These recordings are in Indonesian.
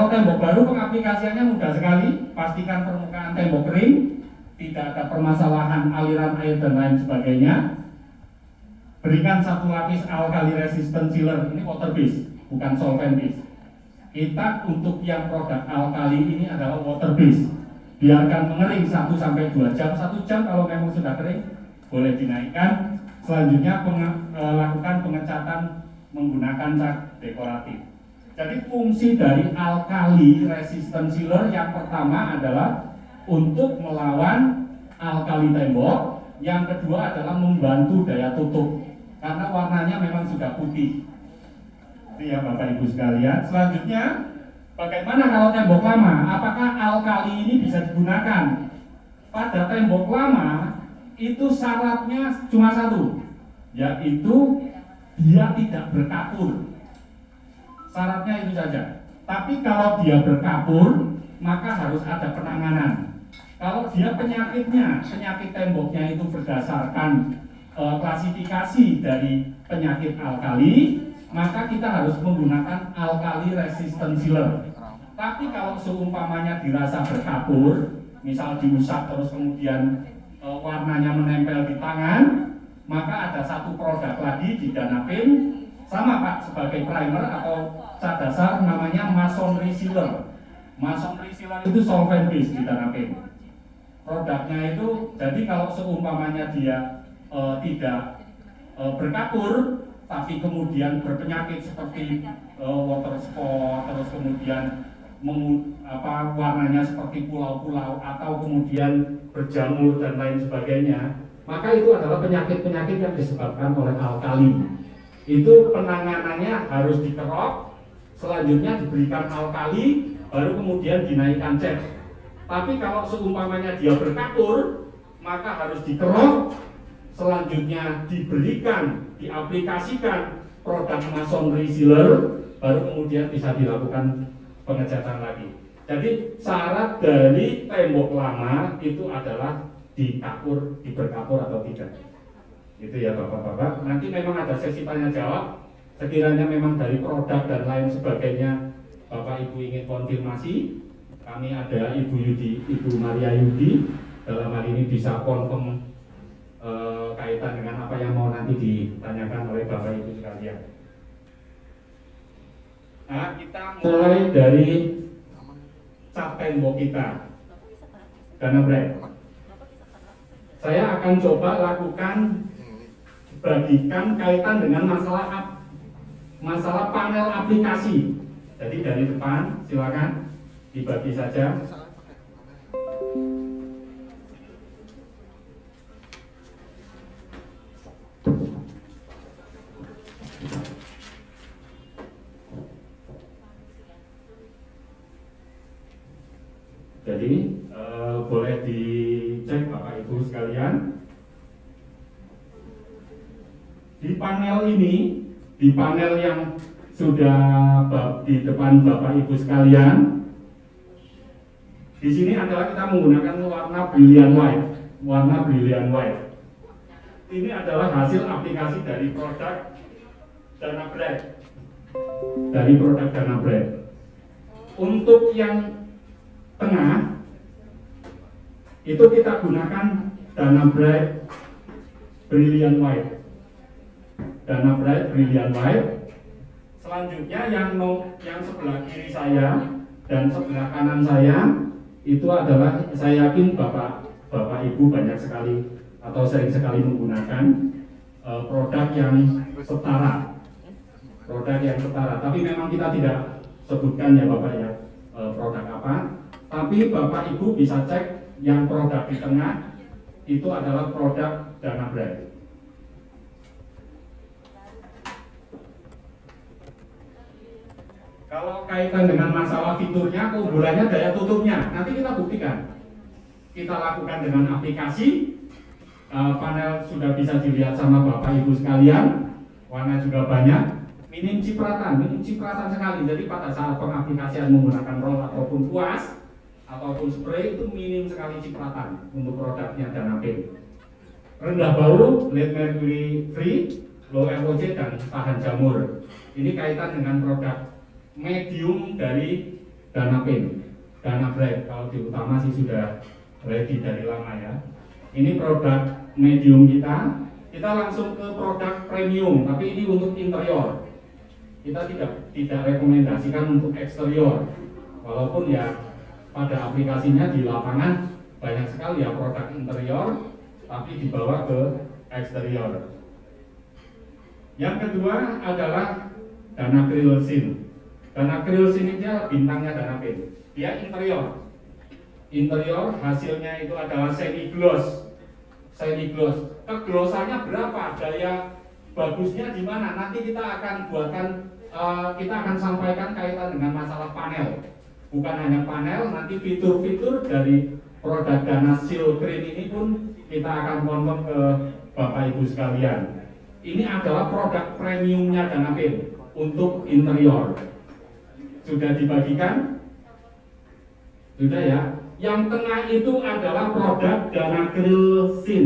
kalau tembok baru pengaplikasiannya mudah sekali. Pastikan permukaan tembok kering, tidak ada permasalahan aliran air dan lain sebagainya. Berikan satu lapis alkali resistant sealer, ini water base, bukan solvent base. Kita untuk yang produk alkali ini adalah water base. Biarkan mengering 1-2 jam. 1 jam kalau memang sudah kering, boleh dinaikkan. Selanjutnya lakukan pengecatan menggunakan cat dekoratif. Jadi fungsi dari alkali resistant sealer yang pertama adalah untuk melawan alkali tembok. Yang kedua adalah membantu daya tutup karena warnanya memang sudah putih. Itu ya Bapak Ibu sekalian. Selanjutnya, bagaimana kalau tembok lama? Apakah alkali ini bisa digunakan? Pada tembok lama itu syaratnya cuma satu, yaitu dia tidak berkapur. Syaratnya itu saja. Tapi kalau dia berkapur, maka harus ada penanganan. Kalau dia penyakit temboknya itu berdasarkan klasifikasi dari penyakit alkali, maka kita harus menggunakan alkali resistant sealer. Tapi kalau seumpamanya dirasa berkapur, misal diusap terus kemudian warnanya menempel di tangan, maka ada satu produk lagi di Danapin, sama Pak, sebagai primer atau cat dasar, namanya masonry sealer. Masonry sealer itu solvent base di Danapin. Produknya itu, jadi kalau seumpamanya dia tidak berkapur, tapi kemudian berpenyakit seperti water spot, terus kemudian warnanya seperti pulau-pulau atau kemudian berjamur dan lain sebagainya, maka itu adalah penyakit-penyakit yang disebabkan oleh alkali. Itu penanganannya harus dikerok, selanjutnya diberikan alkali, baru kemudian dinaikkan cat. Tapi kalau seumpamanya dia berkapur, maka harus dikerok, selanjutnya diberikan, diaplikasikan produk masonry sealer, baru kemudian bisa dilakukan pengecatan lagi. Jadi syarat dari tembok lama itu adalah diberkapur atau tidak. Itu ya Bapak-bapak. Nanti memang ada sesi tanya jawab. Sekiranya memang dari produk dan lain sebagainya Bapak Ibu ingin konfirmasi, kami ada Ibu Maria Yudi, dalam hal ini bisa confirm kaitan dengan apa yang mau nanti ditanyakan oleh Bapak Ibu sekalian. Nah, kita mulai dari cat tembok kita, Danabred. Saya akan coba lakukan bagikan kaitan dengan masalah panel aplikasi. Jadi dari depan silakan dibagi saja. Jadi boleh dicek Bapak Ibu sekalian. Di panel ini, di panel yang sudah di depan Bapak Ibu sekalian, di sini adalah kita menggunakan warna brilliant white. Ini adalah hasil aplikasi dari produk Danabred. Untuk yang tengah itu kita gunakan Danabred brilliant white. Selanjutnya yang sebelah kiri saya dan sebelah kanan saya itu adalah, saya yakin Bapak Ibu banyak sekali atau sering sekali menggunakan produk yang setara. Tapi memang kita tidak sebutkan ya Bapak ya produk apa. Tapi Bapak Ibu bisa cek yang produk di tengah itu adalah produk Danabred. Kalau kaitan dengan masalah fiturnya, keunggulannya, daya tutupnya, nanti kita buktikan. Kita lakukan dengan aplikasi, panel sudah bisa dilihat sama Bapak Ibu sekalian, warna juga banyak, minim cipratan sekali. Jadi pada saat pengaplikasian menggunakan roll ataupun kuas ataupun spray itu minim sekali cipratan untuk produknya Danapin. Rendah bau, lead mercury free, low FOC dan tahan jamur. Ini kaitan dengan produk medium dari dana PIN, dana break. Kalau di utama sih sudah ready dari lama ya. Ini produk medium kita. Kita langsung ke produk premium, tapi ini untuk interior. Kita tidak rekomendasikan untuk eksterior. Walaupun ya pada aplikasinya di lapangan banyak sekali ya produk interior, tapi dibawa ke eksterior. Yang kedua adalah dana grill sin. Dana grill sin ini bintangnya dana PIN. Dia interior. Interior hasilnya itu adalah semi gloss. Semi gloss. Keglosannya berapa? Daya bagusnya di mana? Nanti kita akan kita akan sampaikan kaitan dengan masalah panel. Bukan hanya panel, nanti fitur-fitur dari produk Dana Seal Green ini pun kita akan ngomong ke Bapak Ibu sekalian. Ini adalah produk premiumnya Dana PIN untuk interior. Sudah dibagikan? Sudah ya. Yang tengah itu adalah produk Dana Grill Sin.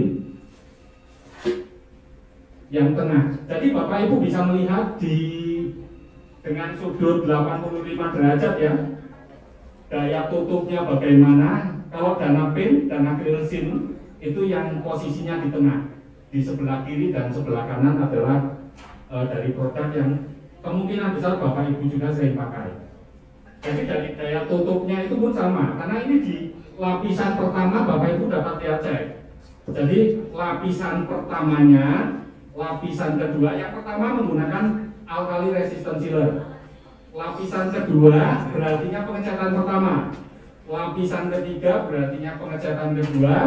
Yang tengah. Jadi Bapak Ibu bisa melihat dengan sudut 85 derajat ya. Daya tutupnya bagaimana? Kalau Dana PIN, Dana Grill Sin itu yang posisinya di tengah. Di sebelah kiri dan sebelah kanan adalah dari produk yang kemungkinan besar Bapak Ibu juga sering pakai. Jadi dari daya tutupnya itu pun sama, karena ini di lapisan pertama Bapak Ibu dapat lihat cek. Jadi lapisan pertamanya, lapisan kedua, yang pertama menggunakan alkali resistant sealer. Lapisan kedua berartinya pengecatan pertama. Lapisan ketiga berartinya pengecatan kedua.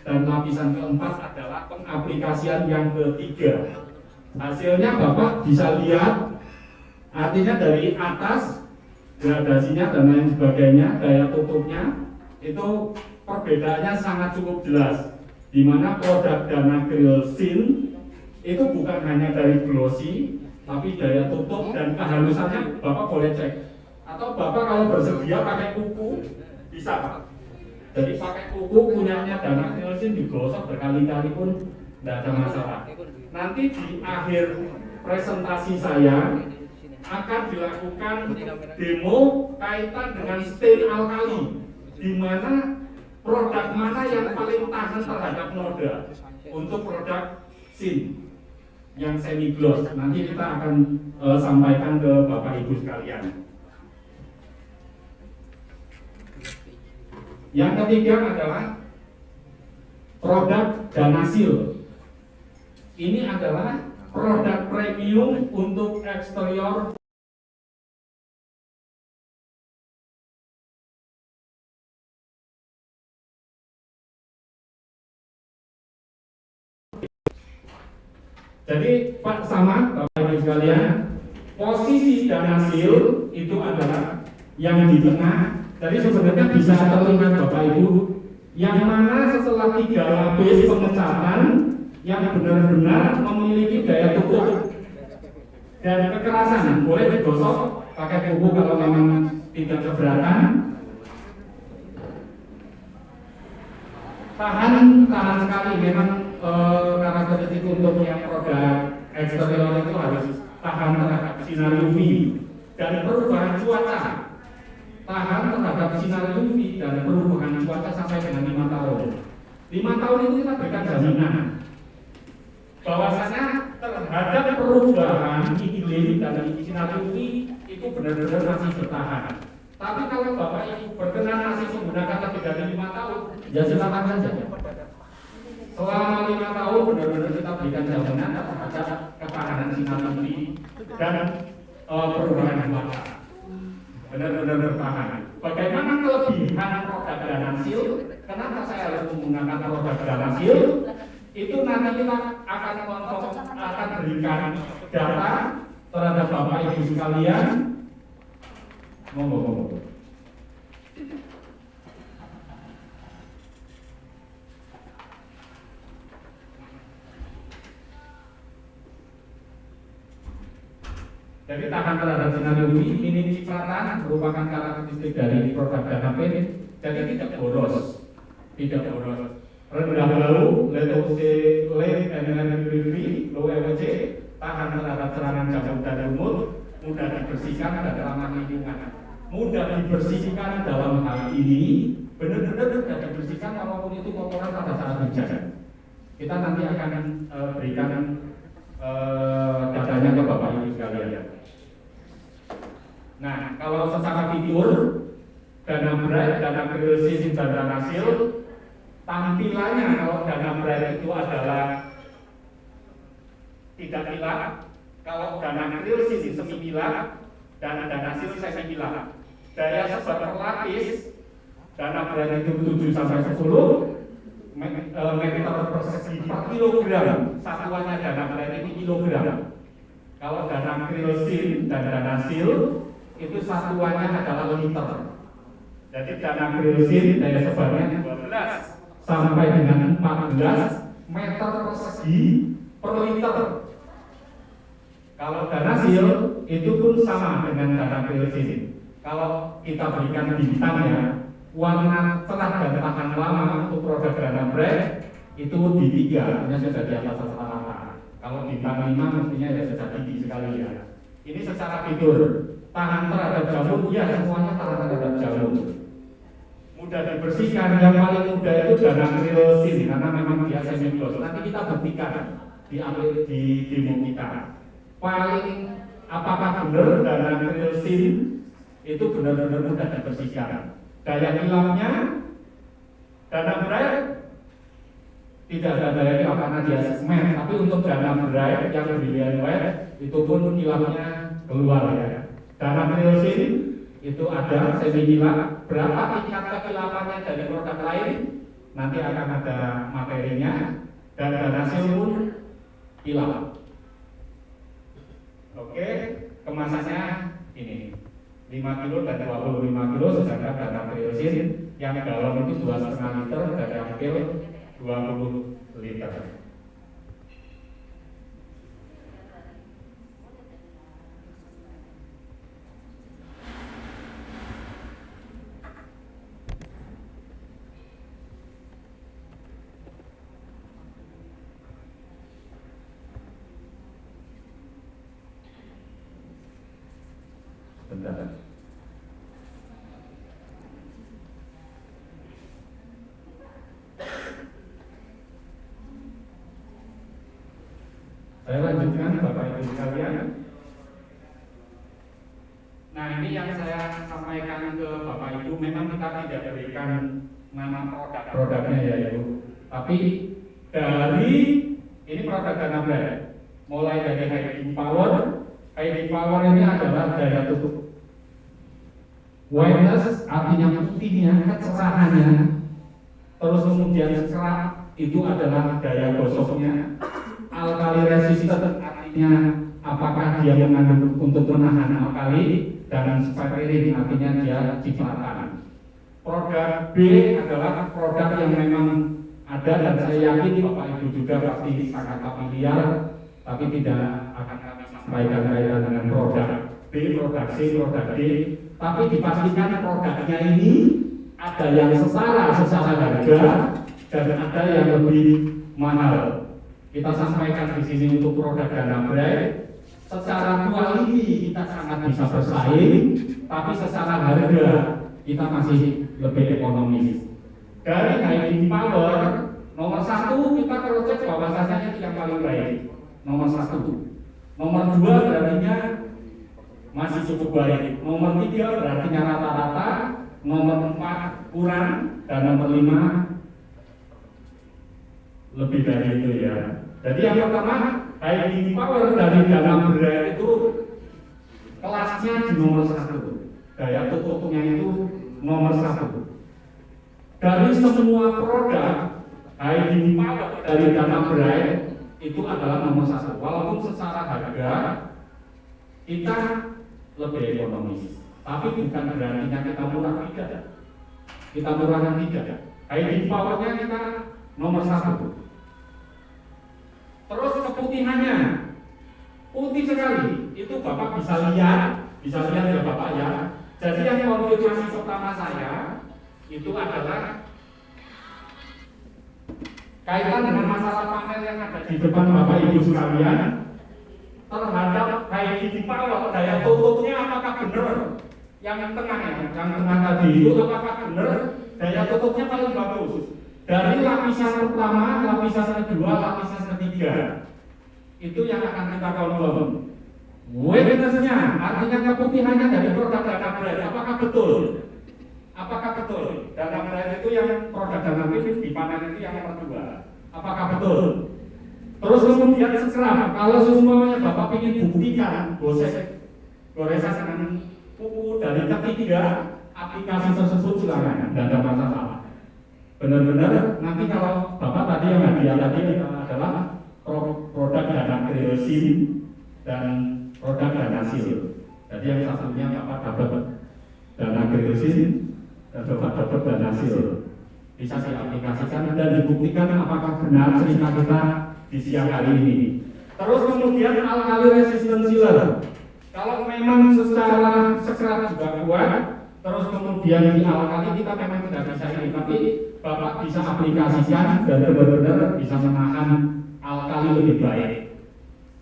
Dan lapisan keempat adalah pengaplikasian yang ketiga. Hasilnya Bapak bisa lihat, artinya dari atas gradasinya dan lain sebagainya, daya tutupnya itu perbedaannya sangat cukup jelas. Di mana produk Dana Grill Sin itu bukan hanya dari glossy, tapi daya tutup dan kehalusannya Bapak boleh cek. Atau Bapak kalau bersedia pakai kuku bisa Pak. Jadi pakai kuku punyanya Dana Grill Sin digosok berkali-kali pun tidak ada masalah. Nanti di akhir presentasi saya akan dilakukan demo kaitan dengan stain alkali, di mana produk mana yang paling tahan terhadap noda untuk produk sin yang semi gloss. Nanti kita akan sampaikan ke Bapak Ibu sekalian. Yang ketiga adalah produk Dana Seal. Ini adalah produk premium untuk eksterior. Jadi Pak sama Bapak Ibu sekalian, posisi Dana Seal itu adalah yang di tengah. Jadi sebenarnya bisa terlihat Bapak Ibu, yang mana setelah 3 lapis pengecatan yang benar-benar memiliki daya tutup dan kekerasan, boleh digosok pakai kuku kalau memang tidak keberatan. Tahan sekali, memang karakteristik untuk yang produk eksterior itu harus tahan terhadap sinar UV dan perubahan cuaca. Tahan terhadap sinar UV dan perubahan cuaca sampai dengan 5 tahun. 5 tahun itu kita berikan jaminan bahwasanya terhadap perubahan iklim dan sinar UV itu benar-benar masih bertahan. Tapi kalau Bapak Ibu berkenan masih menggunakan lebih dari 5 tahun, ya silakan saja. Selama 5 tahun benar-benar kita berikan jaminan terhadap ketahanan sinar UV dan perubahan cuaca. Benar-benar bertahan. Bagaimana kelebihan produk Dana Seal? Kenapa saya harus menggunakan produk Dana Seal? Itu nanti kita akan berikan data terhadap Bapak Ibu sekalian. Ngomong. Jadi tahan terhadap sinar UV, ini cipratan merupakan karakteristik dari produk Dana PIN. Jadi tidak boros, rendah bau, low EWC, tahan terhadap serangan jamur dan lumut, mudah dibersihkan dan ramah lingkungan. mudah dibersihkan dalam hal ini, benar-benar mudah dibersihkan walaupun itu kotoran pada saat hujan. Kita nanti akan berikan datanya ke Bapak Ibu sekalian. Nah, kalau secara fitur dana bright, dana krisis, dan dana hasil, tampilannya kalau dana bright itu adalah tidak kilat, kalau dana krisis semi kilat, dan dana hasil semi kilat. Daya sebar per lapis, dana bright itu 7 sampai 10 meter persegi per kilogram. Satuannya dana bright itu kilogram. Kalau dana krisis dan dana hasil itu satuannya adalah liter. Jadi dana krisis daya sebarnya 12 sampai dengan 14 meter persegi per liter. Kalau dana hasil itu pun sama dengan dana krisis. Kalau kita berikan bintangnya, warna cerah dan tahan lama untuk produk dana bright itu di 3, artinya sudah di atas rata-rata. Kalau bintang 5 mestinya ya sudah tinggi sekali ya. Ini secara fitur, tahan terhadap jamur, ya semuanya tahan terhadap jamur. Mudah dibersihkan, yang paling mudah itu dana krisis karena memang dia semi gloss. Nanti kita buktikan di demo kita. Paling apakah benar dana krisis itu benar-benar mudah dibersihkan. Daya kilapnya dana bright tidak ada daya kilap karena dia semen, tapi untuk dana bright yang brilliant white itu pun kilapnya keluar ya. Dana krisis itu ada semi kilap, berapa tingkat kekilapannya dari produk lain nanti akan ada materinya, dan dana hasil pun kilap. Oke, kemasannya ini 5 kilo dan 25 kilo, sedangkan dana krisis yang galon itu 2,5 liter dan yang pil 20 liter. Bentar. Saya lanjutkan Bapak Ibu sekalian. Nah, ini yang saya sampaikan ke Bapak Ibu, memang kita tidak berikan nama produknya ya Ibu, tapi dari ini produk dana bright, mulai dari high power. High power ini adalah daya tutup. Whiteness artinya putihnya, kecerahannya. Terus kemudian cerah itu adalah daya gosoknya. Alkali resistant artinya apakah dia mengandung untuk menahan alkali, dan steril artinya dia cipratan. Produk B adalah produk yang memang ada dan saya yakin Bapak Ibu juga pasti sangat familiar, tapi tidak akan kami sampaikan kaitan dengan produk B, produk C, produk D, tapi dipastikan produknya ini ada yang setara secara harga dan ada yang lebih mahal. Kita sampaikan di sini untuk produk dana bright, secara quality kita sangat bisa bersaing, tapi secara harga kita masih lebih ekonomis. Dari high power nomor 1 kita cross-check bahwasannya yang paling baik. Nomor 1. Nomor 2 berarti masih cukup baik. Nomor 3 berarti rata-rata. Nomor 4 kurang, dan nomor 5 lebih dari itu ya. Jadi yang pertama, high power dari dana bright itu kelasnya di nomor 1. Daya tutupnya itu nomor 1. Dari semua produk high power dari dana bright itu adalah nomor 1. Walaupun secara harga kita lebih ekonomis, tapi bukan berarti kita murah, tidak. Kita murahkan tidak. High powernya kita nomor 1. Terus keputihannya putih sekali, itu Bapak bisa lihat ya Bapak ya. Jadi yang konfirmasi pertama saya itu adalah kaitan dengan masalah panel yang ada di depan Bapak Ibu sekalian terhadap high power daya tutupnya apakah benar yang tengah ya, yang tengah tadi itu apakah benar daya tutupnya paling bagus dari lapisan pertama, lapisan kedua, lapisan ketiga? Itu yang akan kita confirm. Witness-nya, artinya keputihannya dari produk dana brand, apakah betul? Apakah betul? Dana brand itu yang produk dana brand dipanen itu yang kedua. Apakah betul? Terus kemudian sekarang, kalau semuanya Bapak ingin buktikan goresan kuku dari ketiga aplikasi tersebut silakan, tidak ada masalah. Benar-benar nanti kalau Bapak tadi yang hadiah tadi adalah produk dana kreosin dan produk dana sil. Jadi yang satunya Bapak dapat dana kreosin dan Bapak dapat dana sil. Bisa diaplikasikan dan dibuktikan apakah benar cerita kita di siang hari ini. Terus kemudian alkali resistant sealer. Kalau memang secara serat juga kuat, terus kemudian di alkali kita memang tidak bisa ini, tapi Bapak bisa aplikasikan dan benar-benar bisa menahan alkali lebih baik.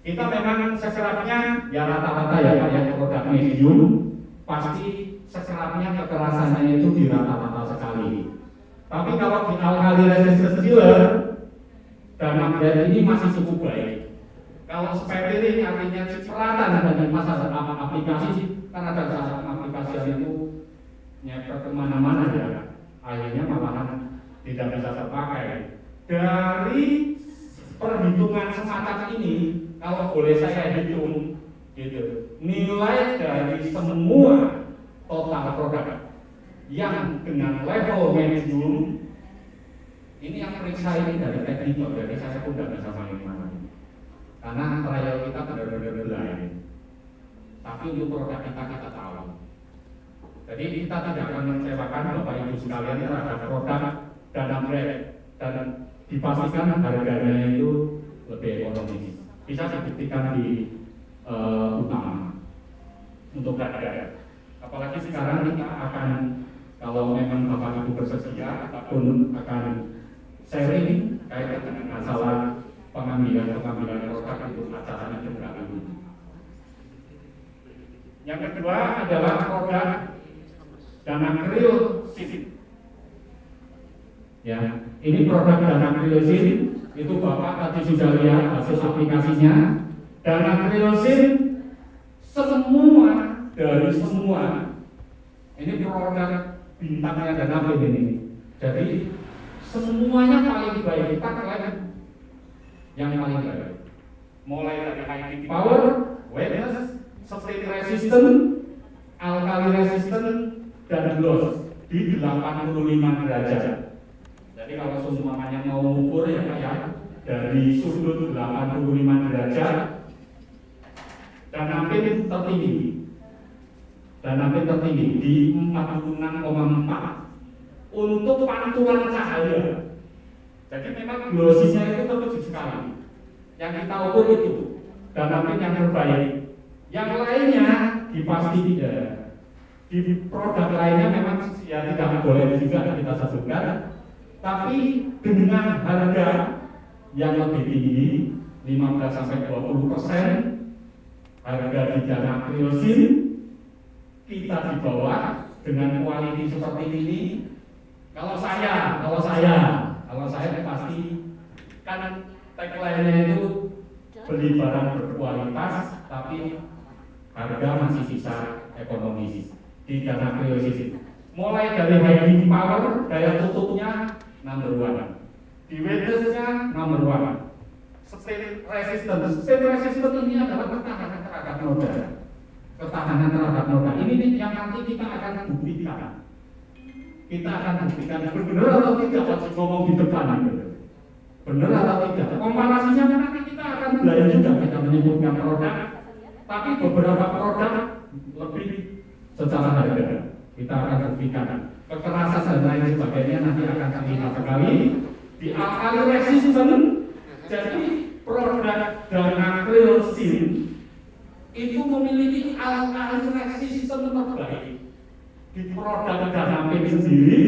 Kita memang sekeratnya ya rata-rata ya Pak, yang produk medium pasti sekeratnya kekerasannya itu di rata-rata sekali. Tapi kalau di alkali resistant sealer dana brand ini masih cukup baik. Kalau seperti ini artinya cipratan dan masa aplikasi kan ada saat aplikasi itu nyepet kemana-mana ya, akhirnya malahan tidak bisa terpakai. Dari perhitungan semacam ini, kalau boleh saya hitung, gitu, nilai dari semua total produk yang dengan level medium ini yang periksa ini dari teknik, jadi saya pun tidak bisa main-main. Karena trial kita benar-benar lain. Tapi untuk produk kita tahu. Jadi kita tidak akan mengecewakan Bapak Ibu sekalian terhadap produk dana brand dan dipastikan harganya itu lebih ekonomis. Bisa dibuktikan di utama untuk harga. Apalagi sekarang kita akan, kalau memang Bapak Ibu bersedia ataupun akan sharing kaitan dengan masalah pengambilan produk itu acaranya juga dulu. Yang kedua adalah produk dana kreosin. Ya, ini produk dana kreosin itu Bapak tadi sudah lihat hasil aplikasinya. Dana kreosin semua dari semua ini produk bintangnya dana brand ini. Jadi semuanya paling baik, kita klaim yang paling baik, mulai dari high power, weightless, split resistant, alkali resistant, dan gloss di 85 derajat. Jadi kalau semuanya mau ukur ya Pak ya, dari sudut 85 derajat dan ampin tertinggi di 46,4 untuk pantulan cahaya. Jadi memang glossy-nya itu terkejut sekali. Yang kita ukur itu dan ampin yang terbaik. Yang lainnya dipasti tidak. Di produk lainnya memang ya tidak boleh juga kita sebutkan. Tapi dengan harga yang lebih tinggi 15-20% harga di dana kreosin, kita di bawah dengan kualitas seperti ini. Kalau saya pasti kan tagline-nya itu beli barang berkualitas tapi harga masih bisa ekonomis di dana kreosin. Mulai dari high power, daya tutupnya number 1, di weightless-nya number 1, split resistant ini adalah ketahanan terhadap noda. Ini yang nanti kita akan buktikan. Benar atau tidak ngomong di depan benar atau tidak. Komparasinya nanti kita akan belajar juga, kita menyebutkan produk, tapi beberapa produk lebih secara harga kita akan buktikan. Kekerasan dan lain sebagainya nanti akan terlihat sekali di alkali resistant. Jadi produk dana kreosin itu memiliki alkali resistant terbaik di produk dana PIN sendiri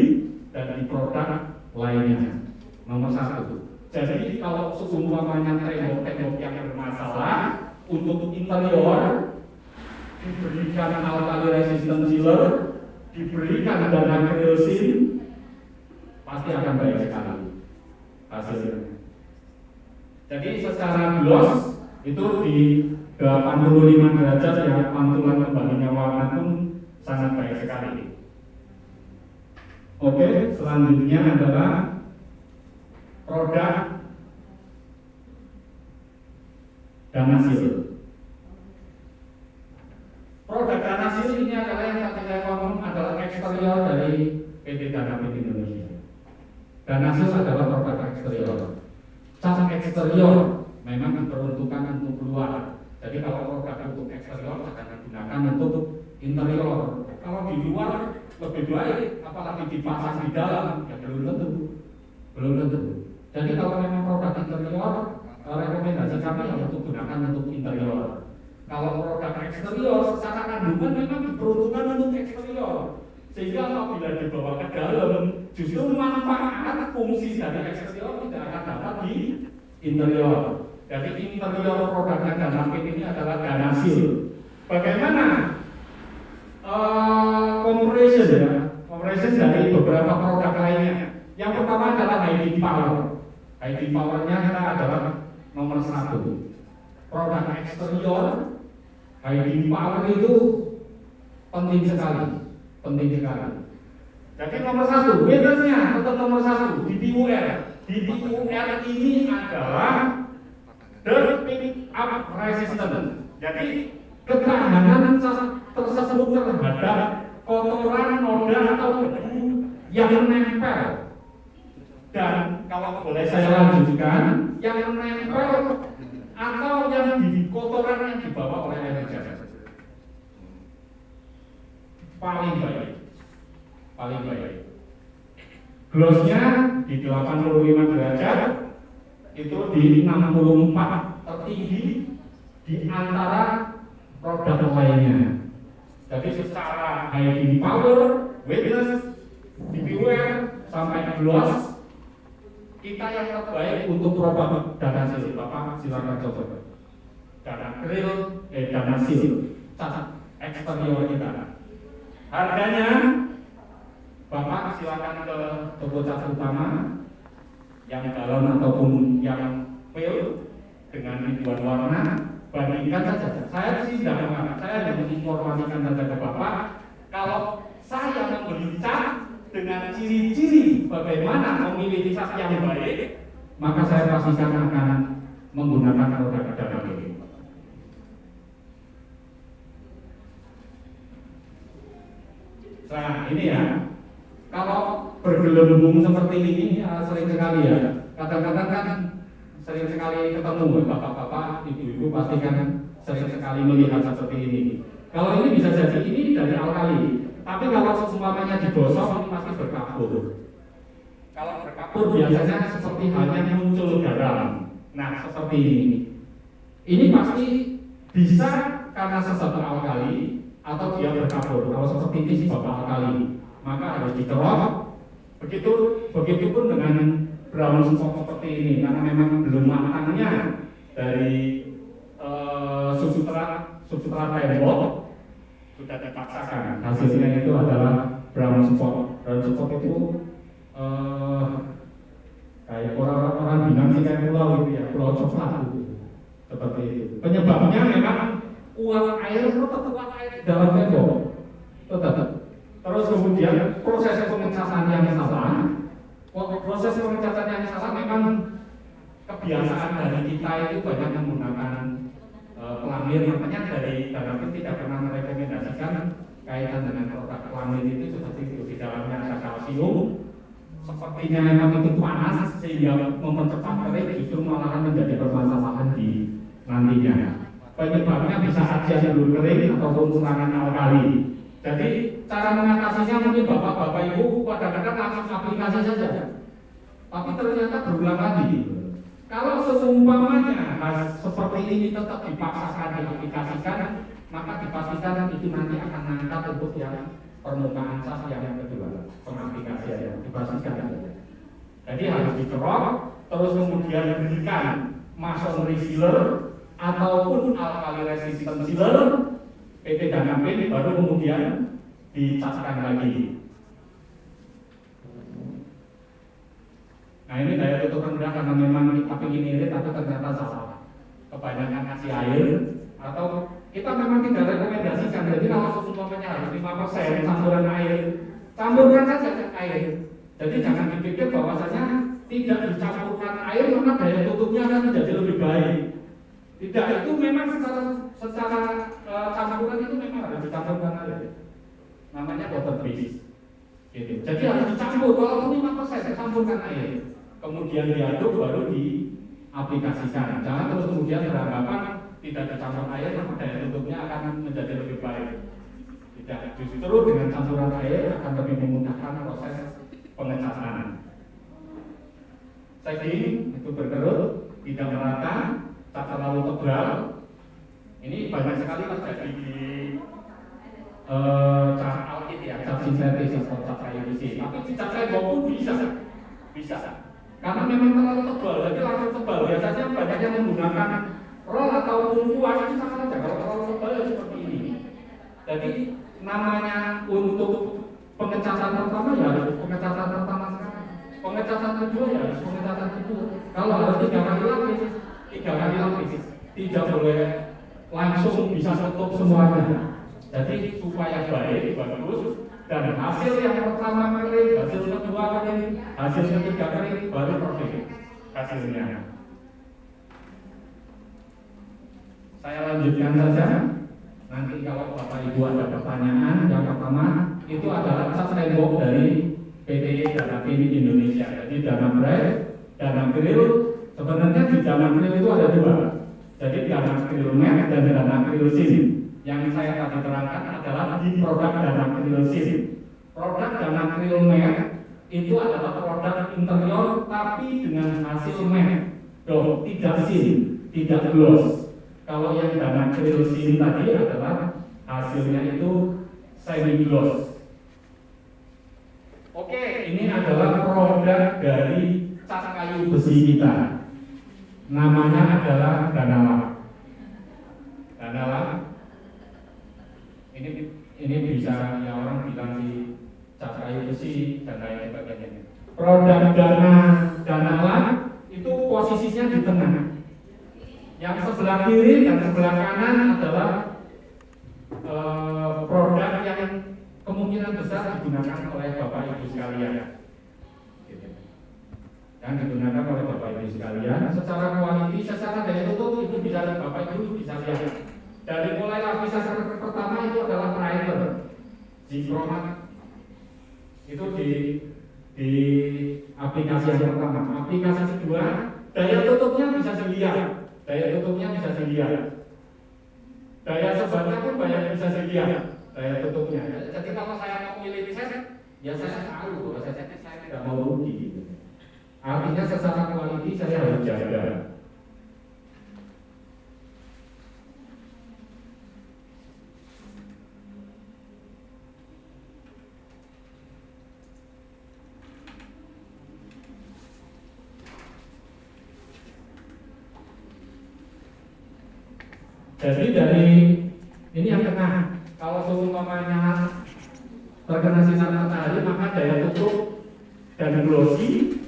dan di produk lainnya nomor 1. Jadi kalau seumpamanya tembok yang bermasalah untuk interior diberikan alkali resistant sealer, diberikan dana kriosin, pasti akan baik sekali hasilnya. Jadi secara gloss itu di 85 derajat ya, pantulan kembalinya warna pun sangat baik sekali. Oke, selanjutnya adalah produk Danasil. Produk Danasil ini adalah yang tadi saya ngomong adalah eksterior dari PT Danapit Indonesia. Danasil adalah produk eksterior. Cat eksterior memang diperuntukkan untuk luar. Jadi kalau produk untuk eksterior akan digunakan untuk interior. Kalau di luar lebih baik, apalagi dipasang di dalam, ya belum tentu. Jadi kalau memang produk interior, rekomendasi kami untuk gunakan untuk interior. Kalau produk eksterior, secara kandungan memang diperuntukkan untuk eksterior. Sehingga apabila dibawa ke dalam, justru manfaat fungsi dari eksterior tidak akan dapat di interior. Jadi interior produknya Danapit ini adalah Danasil. Bagaimana comparison ya? Comparison dari beberapa produk lainnya. Yang pertama adalah High Power. High Powernya kita adalah nomor 1. Produk eksterior High Power itu penting sekali. Jadi nomor 1, witnessnya tetap nomor 1 DPUR. DPUR ini adalah the pick up resistant. Jadi ketahanan tersebut terhadap kotoran, noda atau debu yang menempel. Dan kalau boleh saya lanjutkan, yang menempel atau yang di kotoran yang dibawa oleh air hujan. Paling baik. Glossnya di 85 derajat, itu di 64 tertinggi di antara produk lainnya. Jadi secara high power, witness, DPUR sampai gloss, kita yang terbaik untuk produk Danasil. Bapak silakan coba. Danasil, cat eksterior kita. Harganya, Bapak silakan ke toko cat utama yang galon ataupun yang pil dengan ribuan warna. Bandingkan saja. Saya sih tidak mengarang. Saya hanya menginformasikan saja ke Bapak. Kalau saya membeli cat dengan ciri-ciri bagaimana memilih cat yang baik, maka saya pastikan akan menggunakan produk Danapit. Nah ini ya, kalau bergelembung seperti ini sering sekali ya. Kadang-kadang kan sering sekali ketemu bapak-bapak, ibu-ibu pasti kan sering sekali melihat seperti ini. Kalau ini bisa jadi ini dari alkali, tapi kalau seumpamanya digosok ini pasti berkabur. Kalau berkabur biasanya seperti halnya muncul garam. Nah seperti ini. Ini pasti bisa karena sesuatu alkali atau dia berkabur. Kalau seperti ini sih bapak alkali, maka harus dikerok. Begitupun dengan brown spot seperti ini, karena memang belum matangnya dari substrat tembok sudah dipaksakan. Hasilnya itu adalah brown spot. Brown spot itu kayak orang bilang sih kayak pulau gitu ya, pulau coklat gitu. Seperti itu. Penyebabnya memang uap air tetap dalam tembok. Tetap. Terus kemudian proses pengecatan yang salah. Proses pengecatan yang salah memang kebiasaan dari kita itu banyak menggunakan pelamir. Makanya dari Danapit tidak pernah merekomendasikan kaitan dengan produk pelamir itu seperti itu. Di dalamnya ada kalsium. Sepertinya memang itu panas sehingga mempercepat kering, justru malahan menjadi permasalahan di nantinya. Penyebabnya bisa saja dulu kering ataupun kurangan alkali. Jadi cara mengatasinya mungkin bapak-bapak ibu kadang-kadang langsung aplikasi saja, tapi ternyata berulang lagi. Kalau seumpamanya seperti ini tetap dipaksakan diaplikasikan, maka dipastikan itu nanti akan mengangkat untuk yang permukaan cat yang kedua, pengaplikasian dipastikan. Jadi harus dikerok, terus kemudian diberikan masonry sealer ataupun alkali resistant sealer, PT dan AP baru kemudian dicaskan lagi. Nah ini daya tutup rendah karena memang kita ingin irit tapi ternyata salah, kebanyakan kasih air, atau kita memang tidak rekomendasikan. Jadi kalau umpamanya harus 5% campuran air, campurkan saja air. Jadi jangan dipikir bahwasanya tidak dicampurkan air maka daya tutupnya akan menjadi lebih baik. Tidak, itu memang secara campuran itu memang harus dicampurkan air. Namanya water base. Gitu. Jadi harus dicampur. Kalau 5% campurkan air, kemudian diaduk baru diaplikasikan. Jangan terus kemudian beranggapan tidak dicampur air maka daya tutupnya akan menjadi lebih baik. Tidak, justru dengan campuran air akan lebih memudahkan proses pengecatan. Saging itu berkerut, tidak merata, tak terlalu tebal. Ini banyak sekali terjadi di cat alkit ya, cat sintetis atau cat kayu besi. Tapi cat kayu maupun bisa. Karena memang terlalu tebal, jadi langsung tebal. Biasanya banyak yang menggunakan roll atau kuas itu sama saja. Kalau terlalu tebal ya seperti ini. Jadi namanya untuk pengecatan pertama ya harus pengecatan pertama sekali. Pengecatan kedua ya harus pengecatan kedua. Kalau harus 3 kali lapis, 3 kali lapis. Tidak boleh langsung bisa tutup semuanya. Jadi supaya baik, bagus, dan hasil yang pertama kali, hasil kedua kali, hasil ketiga kali baru perfect hasilnya. Saya lanjutkan saja. Nanti kalau Bapak Ibu ada pertanyaan, yang pertama itu adalah cat tembok dari PT Dana Grill Indonesia. Jadi Dana Grill, sebenarnya di Dana Grill itu ada 2. Jadi Dana Grill Matte dan Dana Grill Sim. Yang saya tadi terangkan adalah di produk Dana Grill Sim. Produk Dana Grill Matte itu adalah produk interior tapi dengan hasil matte, tidak sim, tidak gloss. Kalau yang Dana Grill Sim tadi adalah hasilnya itu semi gloss. Oke, ini adalah produk dari cat kayu besi kita. Namanya adalah Danala. Ini bisa ya orang bilang di cat kayu besi dan lain sebagainya. Produk Danala itu posisinya di tengah. Yang sebelah kiri dan sebelah kanan adalah produk yang kemungkinan besar digunakan oleh Bapak Ibu sekalian. Yang digunakan oleh Bapak Ibu sekalian secara kualiti, secara daya tutup itu bisa Bapak Ibu bisa lihat. Dari mulai lapisan pertama itu adalah primer, Zikromat. Itu di aplikasi yang pertama. Aplikasi kedua, daya tutupnya bisa dilihat. Daya sebatnya pun banyak bisa dilihat. Daya tutupnya. Jadi kalau saya mau milih set, ya saya tahu bahwa setnya saya tidak mau rugi. Artinya secara kualiti saya harus jaga. Jadi dari ini yang tengah, kalau seumpamanya terkena sinar matahari maka daya tutup dan glossy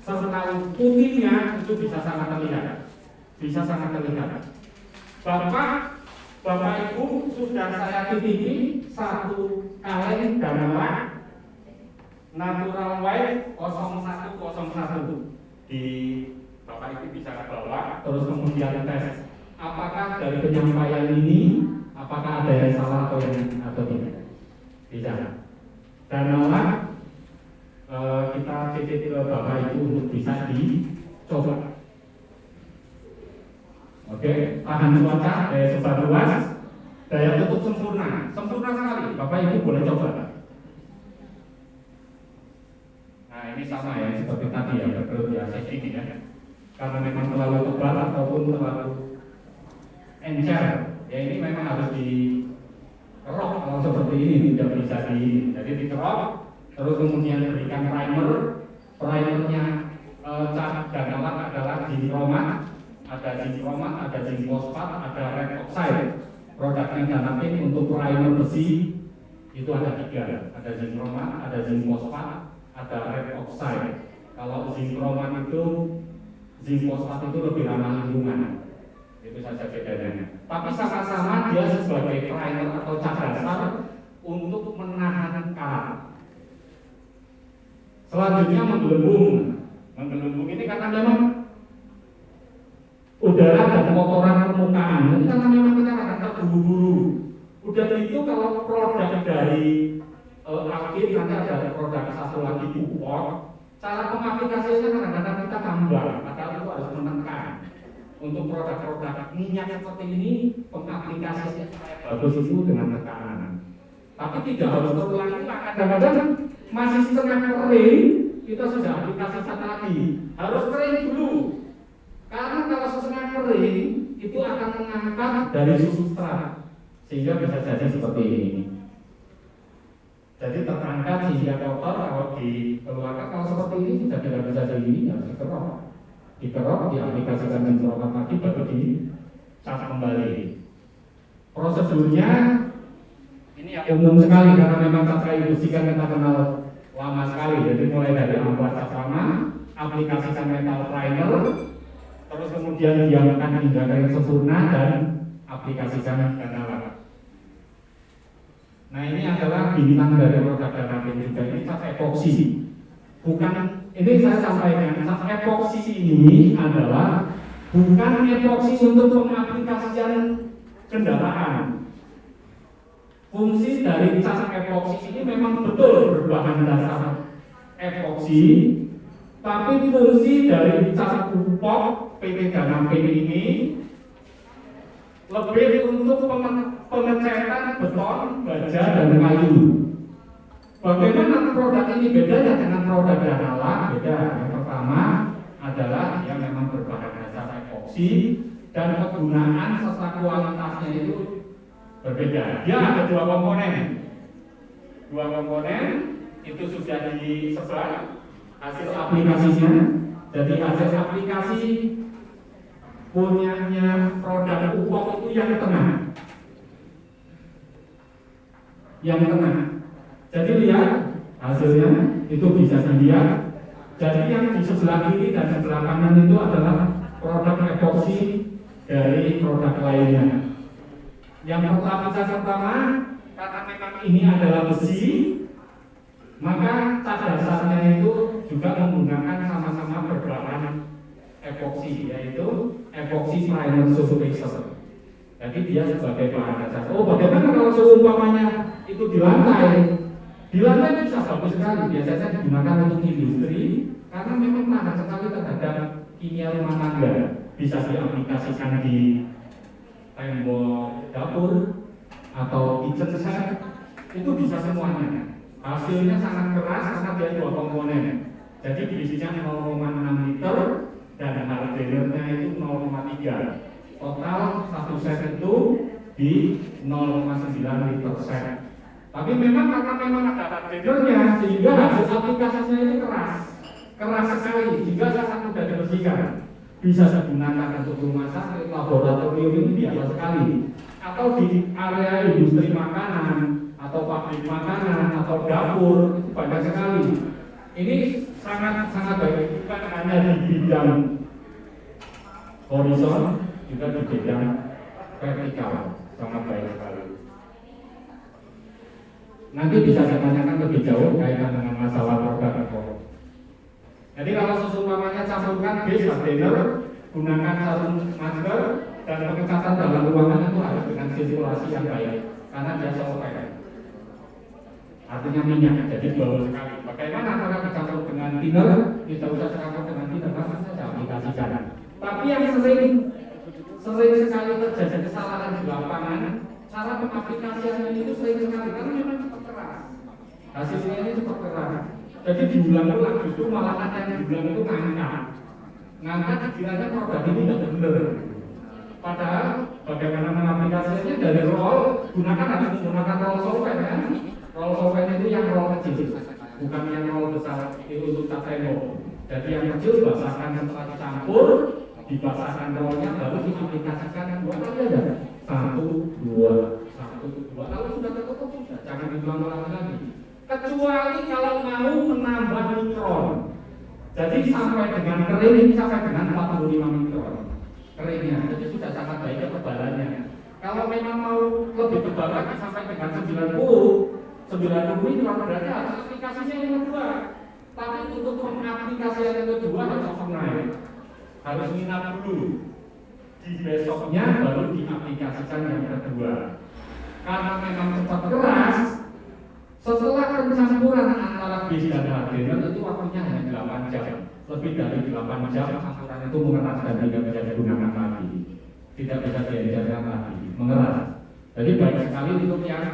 serta putihnya itu bisa sangat terlihat. Bapak Ibu sudah saya titipi 1 kaleng Danala Natural White 0101 di Bapak Ibu bisa bawa terus kemudian tes. Apakah dari penyampaian ini, apakah ada yang salah atau tidak? Bisa. Danala kita titip ke Bapak Ibu untuk bisa dicoba. Oke, tahan cuaca, daya sebar luas, daya tutup sempurna sekali. Bapak Ibu boleh coba. Nah ini sama ya seperti tadi ya, berkerut ya, segini ya. Karena memang terlalu tebal ataupun terlalu encer, ya ini memang harus dikerok. Kalau seperti ini tidak bisa jadi dikerok, terus kemudian berikan primernya cat Danala adalah Zikromat, ada zinc fosfat, ada red oxide. Produknya Danapin untuk primer besi itu ada 3, ada zinc kromat, ada zinc fosfat, ada red oxide. Kalau zinc kromat itu, zinc fosfat itu lebih ramah lingkungan, itu saja bedanya. Tapi sama-sama dia sebagai primer atau cat dasar untuk menahan karat. Selanjutnya menggelembung ini karena memang udara dan kotoran permukaan, ini karena memang kita akan terburu-buru. Udah itu kalau produk dari akhir nanti ada produk satu lagi pupuk, cara pengaplikasinya kadang-kadang kita tambah, padahal itu harus menekan. Untuk produk-produk minyak seperti ini pengaplikasinya bagus itu dengan tekanan. Tapi tidak harus terulang, kadang-kadang masih setengah kering kita sudah aplikasi satu lagi, harus kering dulu. Karena kalau setengah kering itu akan mengangkat dari substrat, sehingga bisa jadi seperti ini. Jadi terangkat sehingga kotor, kalau dikeluarkan kalau seperti ini tidak bisa jadi ini, harus dikerok, diaplikasikan mencerokan lagi, baru dicas kembali. Prosedurnya ini yang umum sekali karena memang cat kayu besi kan kita kenal lama sekali. Jadi mulai dari membuat cat lama, aplikasikan metal primer, terus kemudian diamkan hingga kering sempurna dan aplikasikan kanalan. Nah ini adalah bintang dari produk Danapin juga, ini cat epoksi. Bukan, ini saya sampaikan, cat epoksi ini adalah bukan epoksi untuk pengaplikasian kendaraan. Fungsi dari cat epoksi ini memang betul berbahan dasar epoksi, tapi fungsi dari cat pupuk PT Danapin ini lebih untuk pengecetan beton, baja, dan kayu. Bagaimana produk ini bedanya dengan produk Danala? Beda. Yang pertama adalah yang memang berbahan dasar epoksi dan kegunaan serta kualitasnya itu berbeda. Dia ada 2 komponen. 2 komponen itu sudah disebar hasil aplikasinya. Jadi hasil aplikasi punyanya produk pupuk itu yang tengah. Yang tengah. Jadi lihat hasilnya itu bisa dilihat. Jadi yang di sebelah kiri dan sebelah kanan itu adalah produk epoksi dari produk lainnya. Yang pertama, karena memang ini adalah besi, maka cat dasarnya itu juga menggunakan sama-sama berbahan epoksi, yaitu epoksi primer surfacer. Jadi dia sebagai bahan dasar. Oh, bagaimana kalau seumpamanya itu di lantai? Di lantai bisa bagus sekali, biasanya digunakan untuk industri karena memang tahan sekali terhadap kimia rumah tangga. Bisa diaplikasikan di tembok dapur atau kitchen set, itu bisa semuanya. Hasilnya sangat keras karena dia 2 komponen. Jadi diisinya 0,6 liter dan hardennya itu 0,3. Total 1 set itu di 0,9 liter set. Tapi memang karena memang ada hardennya sehingga hasil aplikasinya itu keras sekali, sehingga sangat mudah dibersihkan. Bisa digunakan untuk rumah sakit, laboratorium ini biasa sekali, atau di area industri makanan, atau pabrik makanan, atau dapur, itu banyak sekali. Ini sangat baik, bukan hanya di bidang horizon, juga di bidang vertikal, sangat baik sekali. Nanti bisa saya tanyakan lebih jauh kaitan dengan masalah produk. Jadi kalau seumpamanya campurkan base container, gunakan sarung masker dan pengecatan dalam ruangan itu harus dengan sirkulasi yang baik karena dia solvent. Artinya minyak, jadi bau sekali. Bagaimana kalau dicampur dengan thinner? Tidak usah dicampur dengan thinner, langsung saja aplikasikan. Tapi yang sering sekali terjadi kesalahan di lapangan, cara pengaplikasiannya itu sering sekali karena memang cepat keras. Hasilnya ini cepat keras. Jadi diulang-ulang, justru malah yang diulang itu ngangkat dikiranya produk ini tidak benar. Padahal bagaimana mengaplikasinya dari roll, harus menggunakan roll solvent kan? Roll solvent itu yang roll kecil, bukan yang roll besar itu untuk cat tembok. Jadi yang kecil basahkan setelah dicampur, dibasahkan rollnya baru diaplikasikan 2 kali aja. 1, 2, 1, 2. Kalau sudah tertutup sudah, jangan diulang-ulang lagi. Kecuali kalau mau menambah mikron. Jadi sampai dengan kering ini sampai dengan 45 mikron keringnya. Jadi sudah sangat baik ketebalannya. Kalau memang mau lebih tebal lagi sampai dengan 90 mikron berarti harus aplikasinya yang kedua. Tapi untuk mengaplikasi yang kedua harus offline. Harus minat dulu. Di besoknya baru diaplikasikan yang kedua. Karena memang cepat keras, setelah pencampuran antara bis dan halogen itu waktunya hanya 8 jam. Lebih dari 8 jam campuran itu mengeras dan tidak bisa digunakan lagi. Tidak bisa diajarkan lagi, mengeras. Jadi baik sekali untuk yang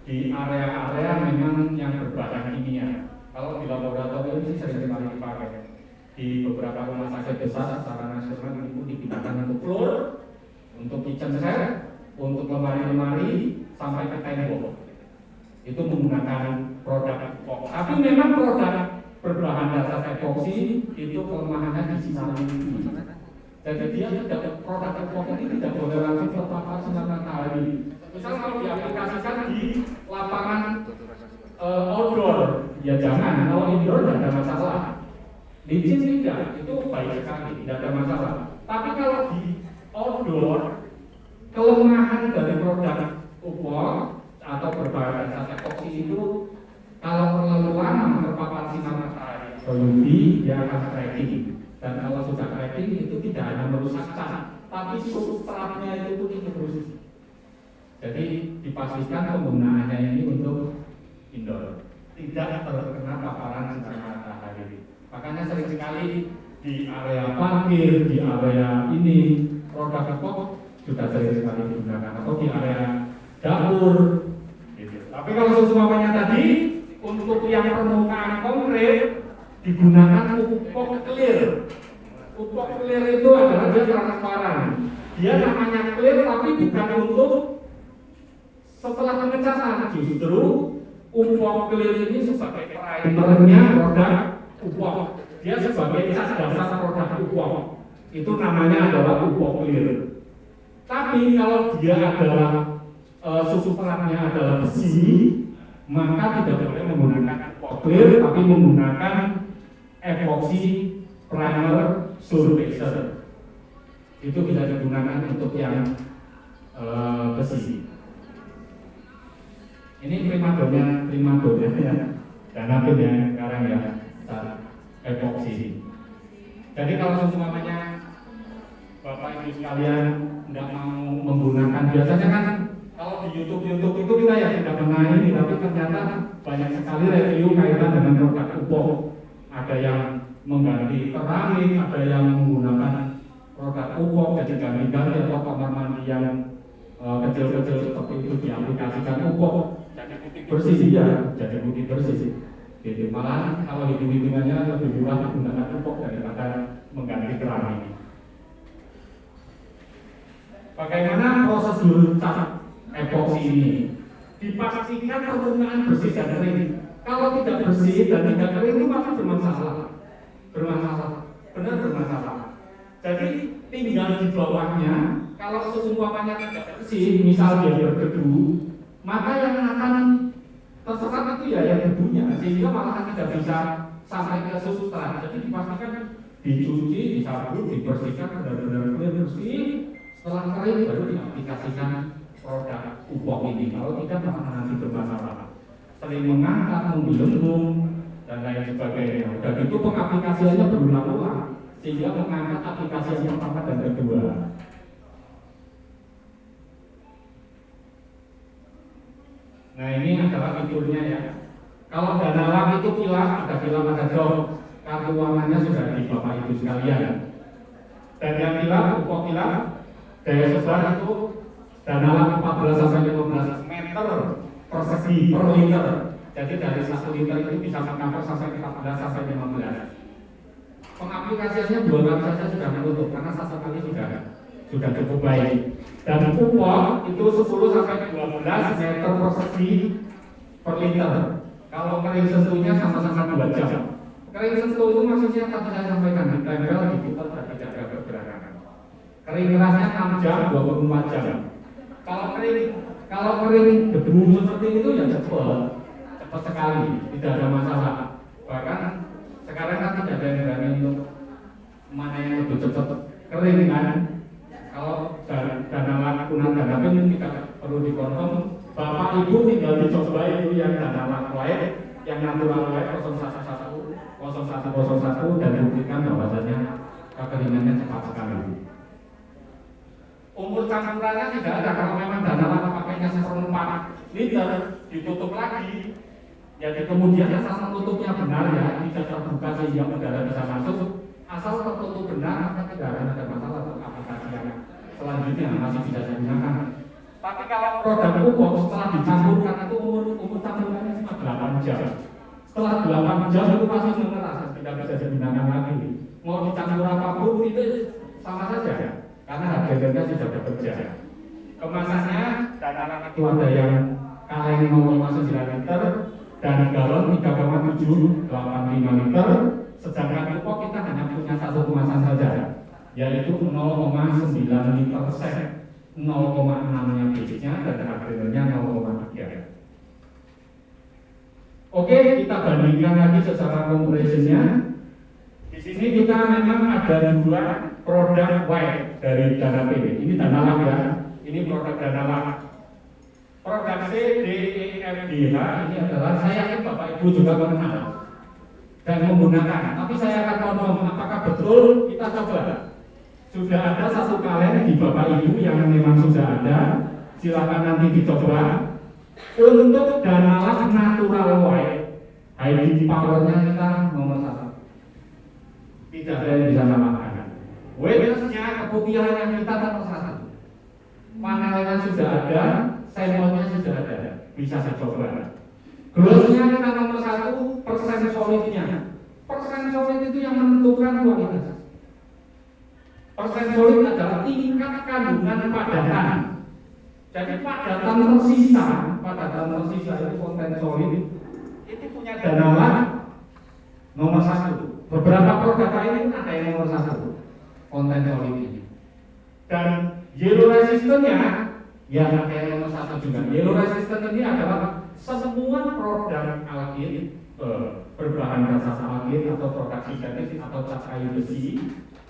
di area-area memang yang berbahan kimia. Kalau di laboratorium ini sering sekali dipakai. Di beberapa rumah sakit besar secara nasional itu digunakan untuk floor, untuk kitchen set, untuk lemari-lemari sampai ke tembok. Itu menggunakan produk epoxy. Tapi memang produk berbahan dasar epoxy itu kelemahannya di sisa tinggi. Jadi dia tidak produk epoxy ini tidak boleh langsung terpapar sinar matahari. Misal kalau diaplikasikan di lapangan outdoor, ya jangan. Kalau indoor tidak ada masalah. Licin tidak, itu baik sekali, tidak ada masalah. Tapi kalau di outdoor, kelemahan dari produk upok atau berbahan dasar epoxy itu kalau terlalu lama terpapar sinar matahari UV, dia akan cracking. Dan kalau sudah cracking itu tidak hanya merusak cat, tapi substratnya itu pun ikut rusak. Jadi dipastikan penggunaannya ini untuk indoor, tidak terkena paparan sinar matahari. Makanya sering sekali di area parkir, di area ini produk epox sudah sering sekali digunakan, atau di area dapur. Gitu. Tapi kalau seumpamanya tadi untuk yang permukaan konkret digunakan upok clear. Upok clear itu adalah dia transparan. Dia namanya clear tapi bukan untuk setelah pengecatan. Justru upok clear ini sebagai primernya produk upok. Dia sebagai cat dasar produk upok. Itu namanya adalah upok clear. Tapi kalau dia adalah substratnya adalah besi, maka tidak boleh menggunakan upok clear, tapi menggunakan epoxy primer surfacer. Itu bisa digunakan untuk yang besi. Ini primadonnya ya, dan nanti ya sekarang ya epoxy. Jadi kalau semuanya Bapak Ibu sekalian tidak mau menggunakan, biasanya kan kalau di YouTube itu kita ya tidak pernah ini, tapi ternyata banyak sekali review kaitan dengan produk upok. Ada yang mengganti keramik, ada yang menggunakan produk upok jadi ganti-ganti, atau kamar mandi yang kecil-kecil seperti itu diaplikasikan upok jadi putih bersih ya, jadi putih bersih. Gitu. Malah kalau hitung-hitungannya lebih murah menggunakan upok daripada mengganti keramik. Bagaimana prosedur cat epoxy ini? Dipastikan permukaan bersih dan kering. Kalau tidak bersih dan tidak kering itu pasti bermasalah. Benar bermasalah. Jadi tinggal di bawahnya. Kalau seumpamanya tidak bersih, misal dia berdebu, maka yang akan terserap itu ya yang debunya, sehingga malah tidak bisa sampai ke substrat. Jadi dipastikan dicuci, disapu, dibersihkan benar-benar bersih. Setelah kering baru diaplikasikan produk upok ini. Kalau tidak maka nanti bermasalah. Sering mengangkat, membelenggu dan lain sebagainya. Dan itu pengaplikasiannya berulang-ulang sehingga mengangkat aplikasi yang pertama dan kedua. Nah ini adalah fiturnya ya. Kalau dana lab itu kilang, ada dok. Kartu uangannya sudah di Bapak Ibu sekalian. Dan yang kilang, upok kilang daya sebar itu dana lab 14 sampai 15 meter persegi per liter. Jadi dari 1 liter itu bisa mengangkat sampai 14 sampai 15. Pengaplikasiannya 2 kali saja sudah menutup karena 1 kali sudah cukup baik. Dan upok itu 10 sampai 12 meter persegi per liter. Kalau kering sentuhnya sama-sama 2 jam. Kering sentuh itu maksudnya tadi saya sampaikan ditempel, diputar dan tidak ada pergerakan. Kering kerasnya 6 jam, 24 jam. Kalau kering debu seperti itu ya cepat sekali, tidak ada masalah. Bahkan sekarang kan tidak ada yang berani untuk mana yang lebih cepat kering kan. Kalau dana lakukan dana pun tidak perlu dikonfirm. Bapak Ibu tinggal dicoba itu yang dana lakukan, yang natural white 0101 dan buktikan bahwasanya kekeringannya cepat sekali. Umur campurannya tidak ada. Kalau memang dana lama pakainya 1/4 liter ditutup lagi, jadi kemudian asal tutupnya benar ya, tidak terbuka sehingga udara bisa masuk. Asal tertutup benar, maka tidak akan ada masalah untuk aplikasi yang selanjutnya masih bisa digunakan. Tapi kalau produk pupuk setelah dicampurkan itu umur campurannya cuma 8 jam. Setelah 8 jam itu pasti merasa tidak bisa digunakan lagi. Mau dicampur apapun itu sama saja. Karena harga sudah bekerja. Kemasannya dana itu ada yang kaleng 0,9 liter dan galon 3,785 liter. Sedangkan pupuk kita hanya punya satu kemasan saja, yaitu 0,9 liter set, 0,6-nya basisnya dan harganya 0,3. Oke, kita bandingkan lagi secara komparisinya. Di sini kita memang ada 2 produk white dari dana P. Ini dana lak ya. Ini produk dana lak. Produk C, D, E, F, G, H ini adalah saya yakin Bapak Ibu juga mengenal dan menggunakan. Tapi saya akan konfirm apakah betul kita coba. Sudah ada satu kaleng di Bapak Ibu yang memang sudah ada. Silakan nanti dicoba. Untuk dana lak natural white, ID powernya kita nomor 1. Tidak ada yang bisa namakan. Witnessnya keputihan yang kita nomor 1. Panelnya sudah ada, sampelnya sudah ada, bisa dicoba. Glossnya kita nomor 1, persen solidnya. Persen solid itu yang menentukan kualitas. Persen solid adalah tingkat kandungan padatan. Jadi padatan tersisa itu konten solid. Itu punya dana lak nomor 1. Beberapa produk lain ada yang nomor 1 konten solid ini. Dan yellow resistance-nya ya ada yang nomor 1 juga. Yellow resistance ini adalah semua produk alkil berbahan dasar alkil atau produk sintetis atau cat kayu besi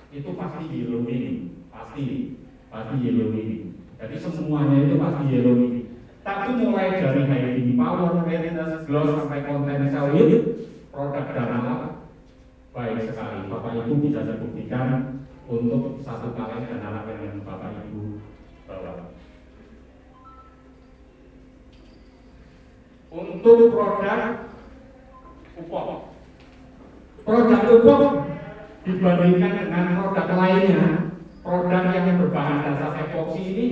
itu pasti yellow ini, pasti yellow ini. Jadi semuanya itu pasti yellow ini. Tapi mulai dari high power, witness, gloss sampai konten solid, produk dana lak baik sekali. Bapak Ibu bisa buktikan untuk satu kaleng dana lak yang Bapak Ibu bawa. Untuk produk pupuk dibandingkan dengan produk lainnya, produk yang berbahan dasar epoksi ini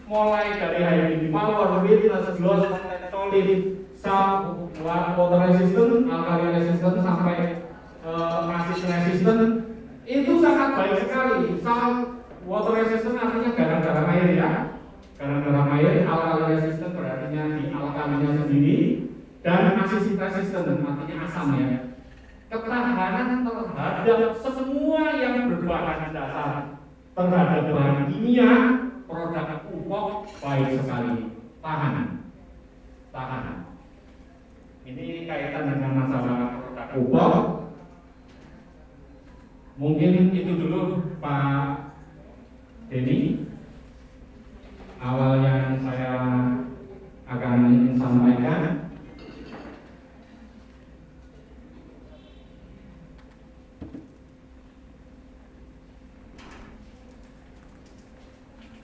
mulai dari high power, witness, gloss, solid, salt, water resistant, alkali resistant sampai acid resistant itu sangat baik sekali. Salt, water resistant artinya garam-garam air ya, garam-garam air. Alkali resistant berarti di alkalinya sendiri, dan acid resistant artinya asam ya. Ketahanan terhadap semua yang berbahan dasar terhadap bahan kimia, produk pupuk baik sekali, tahan. Ini kaitan dengan masalah produk pupuk. Mungkin itu dulu Pak Denny awal yang saya akan sampaikan.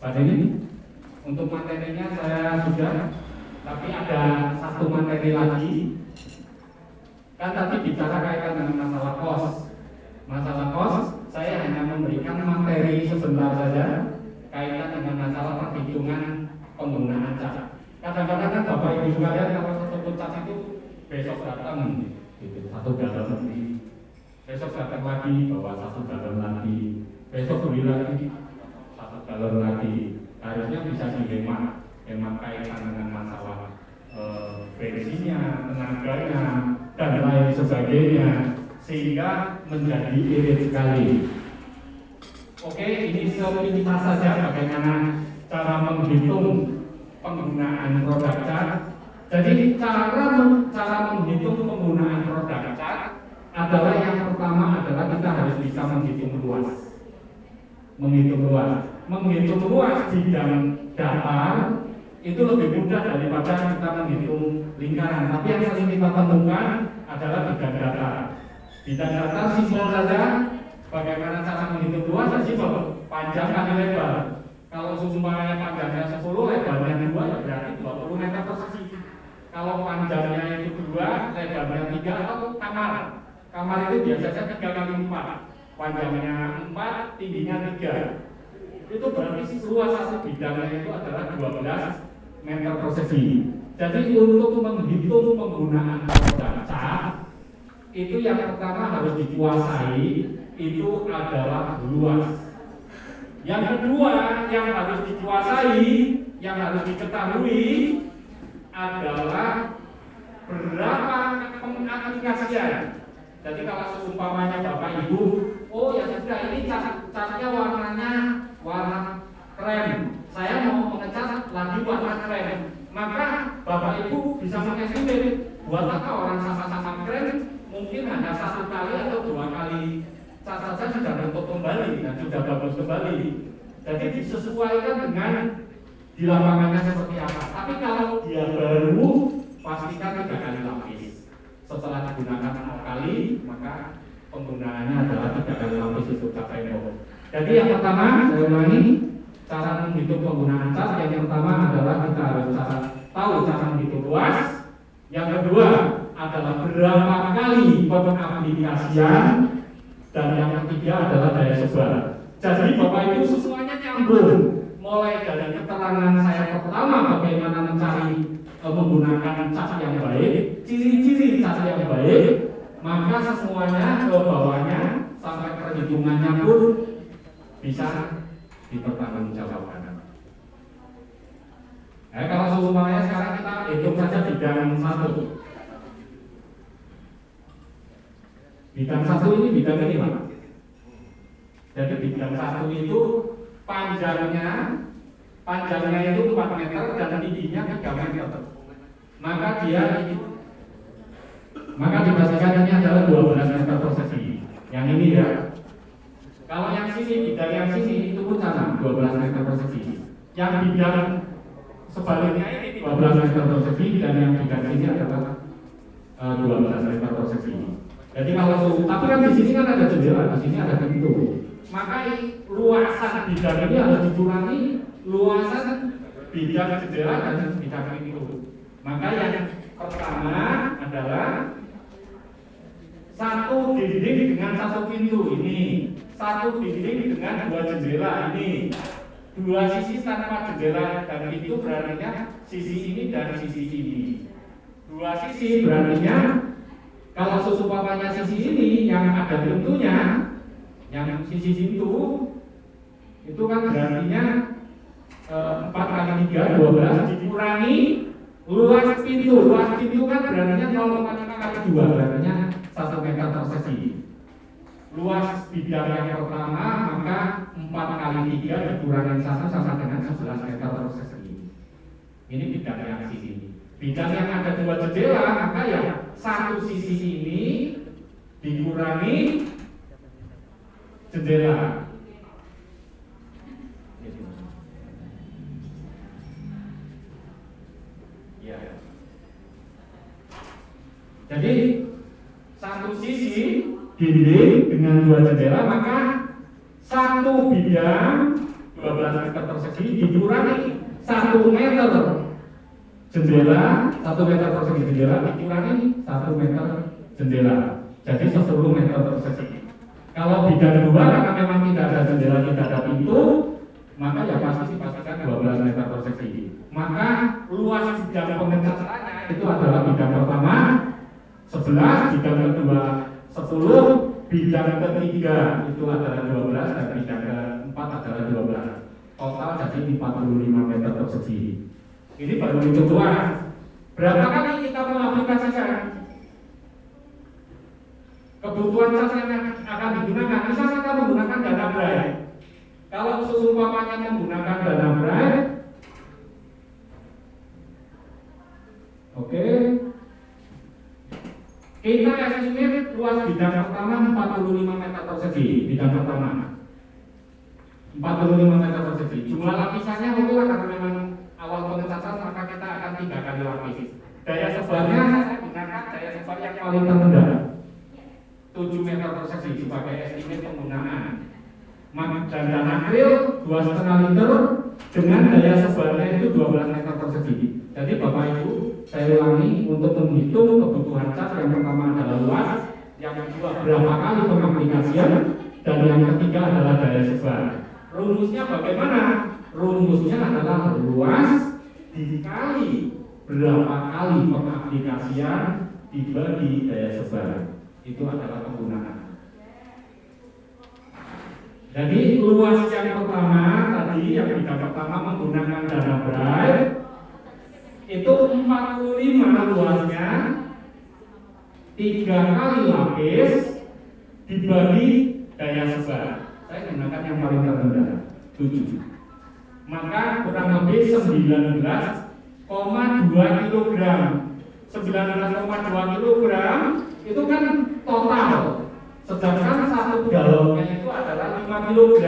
Pak Denny, untuk materinya saya sudah, tapi ada satu materi lagi. Kan tadi bicara kaitan dengan masalah kos. Masalah kos, saya hanya memberikan materi sebentar saja kaitan dengan masalah perhitungan penggunaan cat. Kadang-kadang kan Bapak Ibu sekalian kalau satu cat itu besok datang gitu, 1 galon lebih. Besok datang lagi bawa 1 galon lagi. Besok beli lagi 1 galon lagi. Harusnya bisa dihemat, kaitan dengan masalah bensinnya, tenaganya, dan lain sebagainya, sehingga menjadi irit sekali. Oke, ini sepintas saja bagaimana cara menghitung penggunaan produk cat. Jadi cara menghitung penggunaan produk cat adalah yang pertama adalah kita harus bisa menghitung luas. Menghitung luas bidang datar itu lebih mudah daripada kita menghitung lingkaran. Tapi yang sering kita temukan adalah bidang datar. Bidang datar simpel saja. Bagaimana cara menghitung luas? Ya simpel, panjang kali lebar. Kalau umpamanya panjangnya 10, lebarnya 2, ya berarti 20 meter persegi. Kalau panjangnya itu 2, lebarnya 3, atau kamar itu biasanya 3 kali 4, panjangnya 4, tingginya 3. Itu berarti luas satu bidangnya itu adalah 12 meter persegi. Jadi untuk menghitung penggunaan produk cat, itu yang pertama harus dikuasai, itu adalah luas. Yang kedua yang harus dikuasai, yang harus diketahui adalah berapa pengaplikasian. Jadi kalau seumpamanya Bapak Ibu, oh ya sudah ini catnya warnanya warna krem, saya mau mengecat lagi warna krem, maka Bapak Ibu bisa mengestimate buat apa orang sama-sama krem mungkin hanya 1 kali atau 2 kali cat saja sudah bentuk kembali dan sudah bagus kembali. Jadi disesuaikan dengan di lapangannya seperti apa. Tapi kalau dia baru, pastikan 3 kali lapis. Setelah digunakan 4 kali, maka penggunaannya adalah 3 kali lapis untuk cat tembok. Jadi yang pertama, saya ulangi, cara menghitung penggunaan cat. Yang pertama adalah kita harus tahu cara menghitung luas. Yang kedua adalah berapa kali pengaplikasian. Dan yang ketiga adalah daya sebar. Jadi Bapak Ibu semuanya nyambung. Mulai dari keterangan saya pertama bagaimana mencari menggunakan cat yang baik, ciri-ciri cat yang baik, maka semuanya ke bawahnya sampai perhitungannya pun bisa dipertanggungjawabkan. Kalau semuanya sekarang kita hitung saja bidang 1. Bidang 1 ini bidang ini Pak. Jadi bidang 1 itu panjangnya itu 4 meter dan tingginya 3 meter. Maka dipastikan ini adalah 12 meter persegi. Yang ini ya. Kalau yang sini, bidang yang sini itu pun sama 12 meter persegi. Yang bidang sebaliknya ini 12 meter persegi dan yang bidang sini adalah 12 meter persegi. Jadi kalau tapi kan di sini kan ada jendela, di sini ada pintu. Maka luasan bidang ini harus dikurangi luasan bidang jendela dan bidang pintu. Maka yang pertama adalah 1 dinding dengan 1 pintu ini, 1 dinding dengan 2 jendela ini, 2 sisi tanpa jendela dan pintu berarti sisi ini dan sisi ini. 2 sisi berarti kalau seumpamanya sisi ini yang ada pintunya, yang sisi pintu itu kan berarti 4 kali 3 12 dikurangi luas pintu. Luas pintu kan berarti 0,5 kali 2 berarti 1 meter persegi. Luas bidang yang pertama maka 4 kali 3 dikurangi 1 sama dengan 11 meter persegi. Ini bidang yang sisi. Bidang yang ada 2 jendela maka ya 1 sisi ini dikurangi jendela. Ya. Jadi 1 sisi dinding dengan 2 jendela maka 1 bidang 12 meter persegi dikurangi 1 meter jendela, 1 meter persegi jendela dikurangi 1 meter jendela, jadi 10 meter persegi. Kalau bidang 2 karena memang tidak ada jendela, tidak ada pintu, maka ya pasti dipastikan 12 meter persegi. Maka luas bidang pengecatannya itu adalah bidang pertama 11, bidang kedua 10, bidang ketiga itu adalah 12 dan bidang keempat adalah 12. Total jadi 45 meter persegi. Ini baru hitung luas. Berapa kali kita mengaplikasikan kebutuhan cat yang akan digunakan? Misal kita menggunakan dana bright, Kalau seumpamanya menggunakan dana bright, oke, kita estimate luas bidang pertama 45 meter persegi, bidang pertama 45 meter persegi. Jumlah lapisannya itu karena memang awal pengecatan maka kita akan 3 kali lapis. Daya sebarnya saya gunakan daya sebar yang paling terendah 7 meter persegi sebagai estimate penggunaan. Dan dana akril 2,5 liter dengan daya sebarnya itu 12 meter persegi. Jadi Bapak Ibu, saya ulangi untuk menghitung kebutuhan cat yang pertama adalah luas, yang kedua berapa kali pengaplikasian, dan yang ketiga adalah daya sebar. Rumusnya bagaimana? Rumusnya adalah luas dikali berapa kali pengaplikasian dibagi daya sebar. Itu adalah penggunaan. Jadi luas yang pertama tadi, yang bidang pertama menggunakan dana bright itu 45 luasnya 3 kali lapis dibagi daya sebar. Saya gunakan yang paling terendah 7. Maka kurang lebih 19,2 kg. 19,2 kg itu kan total. Sedangkan 1 galonnya itu adalah 5 kg.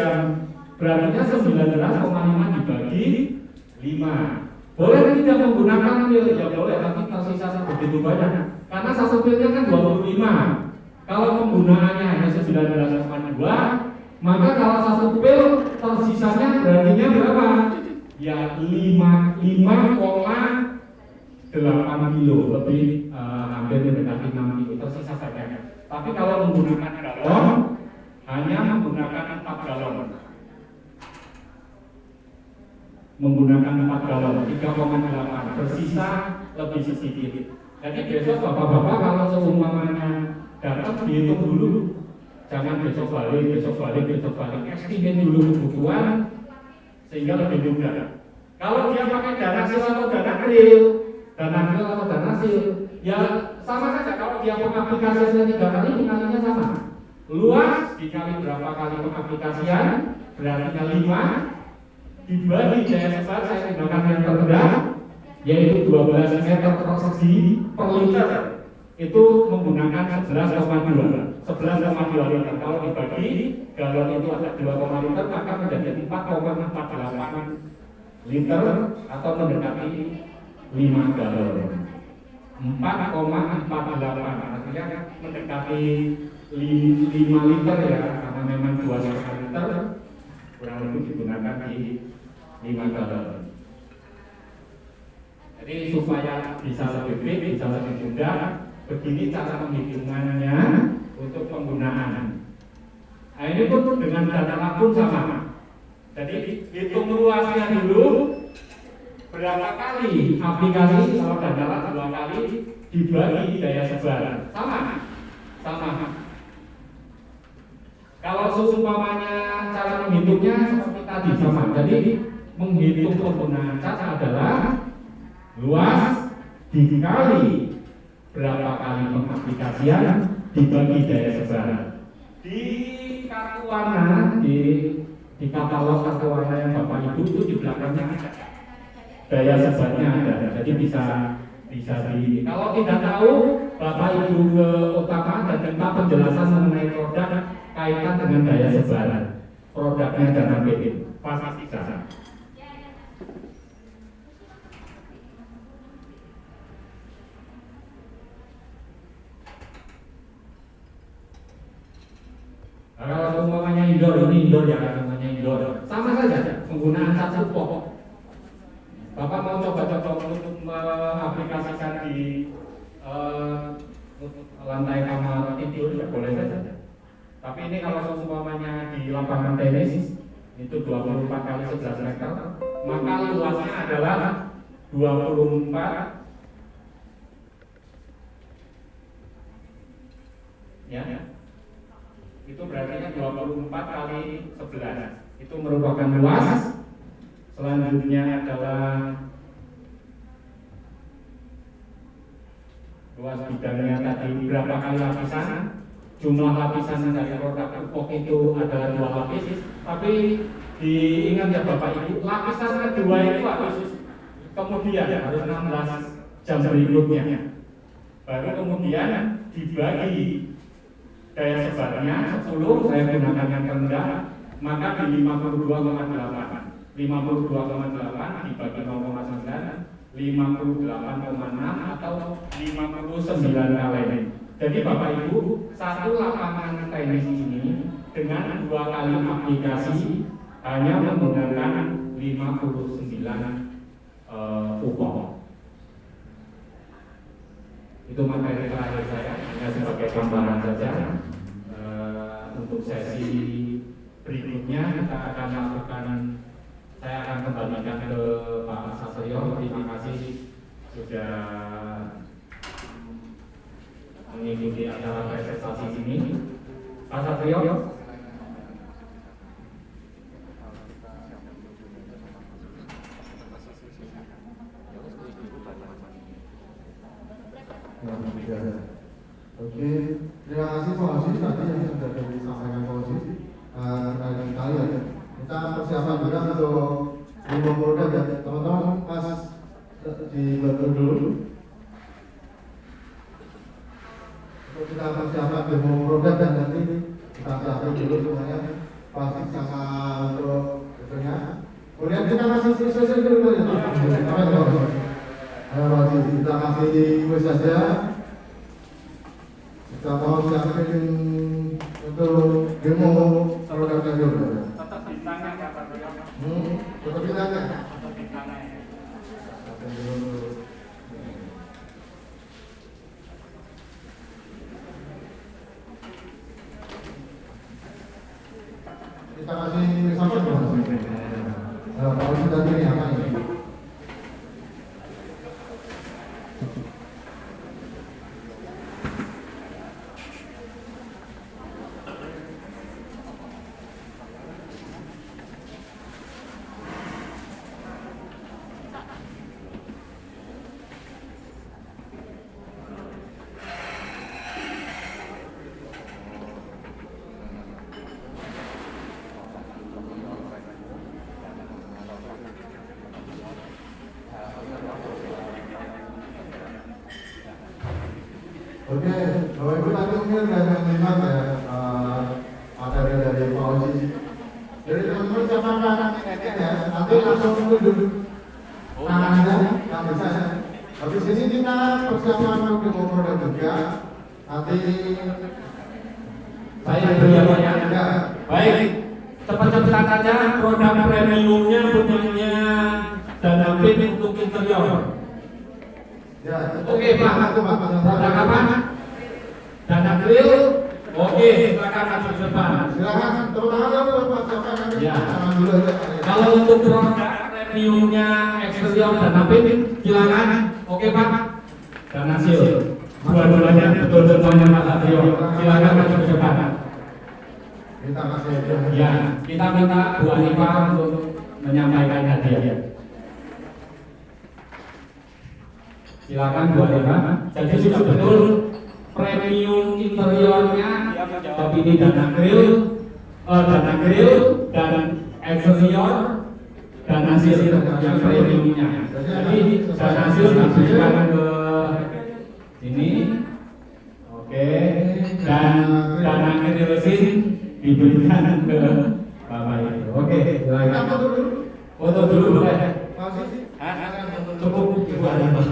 Berarti 19,5 dibagi 5. Boleh tidak menggunakan pil? Ya boleh, tapi tersisa begitu banyak. Karena satu pilnya kan 25. Kalau penggunaannya hanya 19,2, maka kalau satu pil tersisanya berarti berapa? Ya 5,8 kilo, lebih hampir mendekati 6 kilo, tersisa saja. Tapi kalau menggunakan galon, hanya menggunakan 4 galon. Menggunakan 4 galon, 3,8, tersisa lebih sedikit. Jadi besok bapak-bapak kalau seumpamanya datang dihitung dulu, jangan besok balik, estimate dulu kebutuhan sehingga lebih mudah. Kalau dia pakai dana sil atau dana akril atau dana sil, ya sama saja. Kalau dia pengaplikasiannya 3 kali, dikalinya sama. Luas dikali berapa kali pengaplikasian, berarti kali 5 dibagi daya sebar. Saya gunakan yang terendah yaitu 12 meter persegi per liter. Itu menggunakan 11,2 liter. Kalau dibagi galon itu ada 2, liter, maka menjadi 4,48 liter atau mendekati 5 galon. 4,48 artinya mendekati 5 liter ya, karena memang 2,5 liter kurang lebih digunakan di 5 galon. Jadi supaya bisa lebih mudah, begini cara penghitungannya untuk penggunaan. Nah, ini pun dengan data labun sama. Jadi hitung luasnya dulu, berapa kali aplikasi, kalau dana lab 2 kali dibagi daya sebar. Sama. Kalau seumpamanya cara menghitungnya seperti tadi sama. Jadi menghitung penggunaan cat adalah luas dikali berapa kali pengaplikasian dibagi daya sebar. Di kartu warna, di katalog kartu warna yang Bapak Ibu itu di belakangnya ada daya sebarnya ada. Jadi bisa di. Kalau tidak tahu, Bapak Ibu ke utama dan minta penjelasan mengenai produk kaitan dengan daya sebar. Produknya jangan bikin pasti bisa. Kalau semuanya indoor, ini indoor ya, namanya indoor. Sama saja penggunaan cat pupuk. Bapak mau coba-coba untuk mengaplikasikan di lantai kamar tidur ya boleh saja. Tapi ini kalau semuanya di lapangan tenis itu 24 kali 11 meter, maka luasnya adalah 24 ya. Itu berarti 24 kali 11. Itu merupakan luas. Selanjutnya adalah luas bidangnya tadi berapa kali lapisan. Jumlah lapisan dari produk pupuk itu adalah 2 lapis. Tapi Diingat ya Bapak Ibu, lapisan kedua itu harus kemudian harus 16 jam berikutnya. Baru kemudian dibagi daya sebarnya 10, saya gunakan yang rendah, maka di 52,8. 52,8 dibagi 0,9, 58,6 atau 59 kali. Jadi Bapak Ibu, satu lapangan tenis ini dengan 2 kali aplikasi hanya menggunakan 59 upah. Itu materi terakhir saya, hanya sebagai gambaran saja. Untuk sesi berikutnya kita akan lakukan, saya akan kembalikan ke Pak Satrio. Terima kasih sudah mengikuti acara presentasi ini. Pak Satrio. Oke, terima kasih Pak Osis tadi yang sudah disampaikan Pak Osis terkait kalian. Kita persiapan juga untuk umum produk ya teman-teman, pas dibantu dulu. Untuk kita persiapan umum produk dan nanti kita siapkan dulu semuanya plastik sama untuk itunya. Kemudian kita kasih sesi dulu ya. Kita kasih kuis saja. Kita mau siapin untuk demo produknya dulu. Tetap bintangnya Pak Satrio. Tetap bintangnya. Tetap bintangnya. Kita kasih sampai kalau sudah ini apa ini? Oke, Bapak Ibu tadi mungkin sudah melihat ya materi dari Pak Osis. Jadi teman-teman siapa ya, nanti langsung duduk tangannya, yang bisa. Habis ini kita persiapan untuk demo produk juga. Nanti Saya beri ya. Baik, cepat-cepat aja produk premiumnya punyanya Dana Pin untuk interior. ya, Oke Pak, produk apa? Dana Grill. Oke, silakan maju ke depan. silakan tepuk tangan ya buat siapa nanti. Ya. Tangan dulu aja. Kalau untuk produk premiumnya eksterior Dana Pin, silakan. Oke Pak. Dana Seal. Dua-duanya betul semuanya Pak Satrio. Silakan maju ke depan. Kita kasih Ya, kita minta Bu Anifah untuk menyampaikan hadiah. Silakan Bu Anifah. Jadi sudah betul premium interiornya, tapi ini Dana Grill dan eksterior dan hasil yang premiumnya. Jadi dan hasil diberikan ke sini. Oke, dan Dana Grill diberikan ke Bapak Ibu. Oke, silakan. Foto dulu boleh. Cukup Ibu Anifah.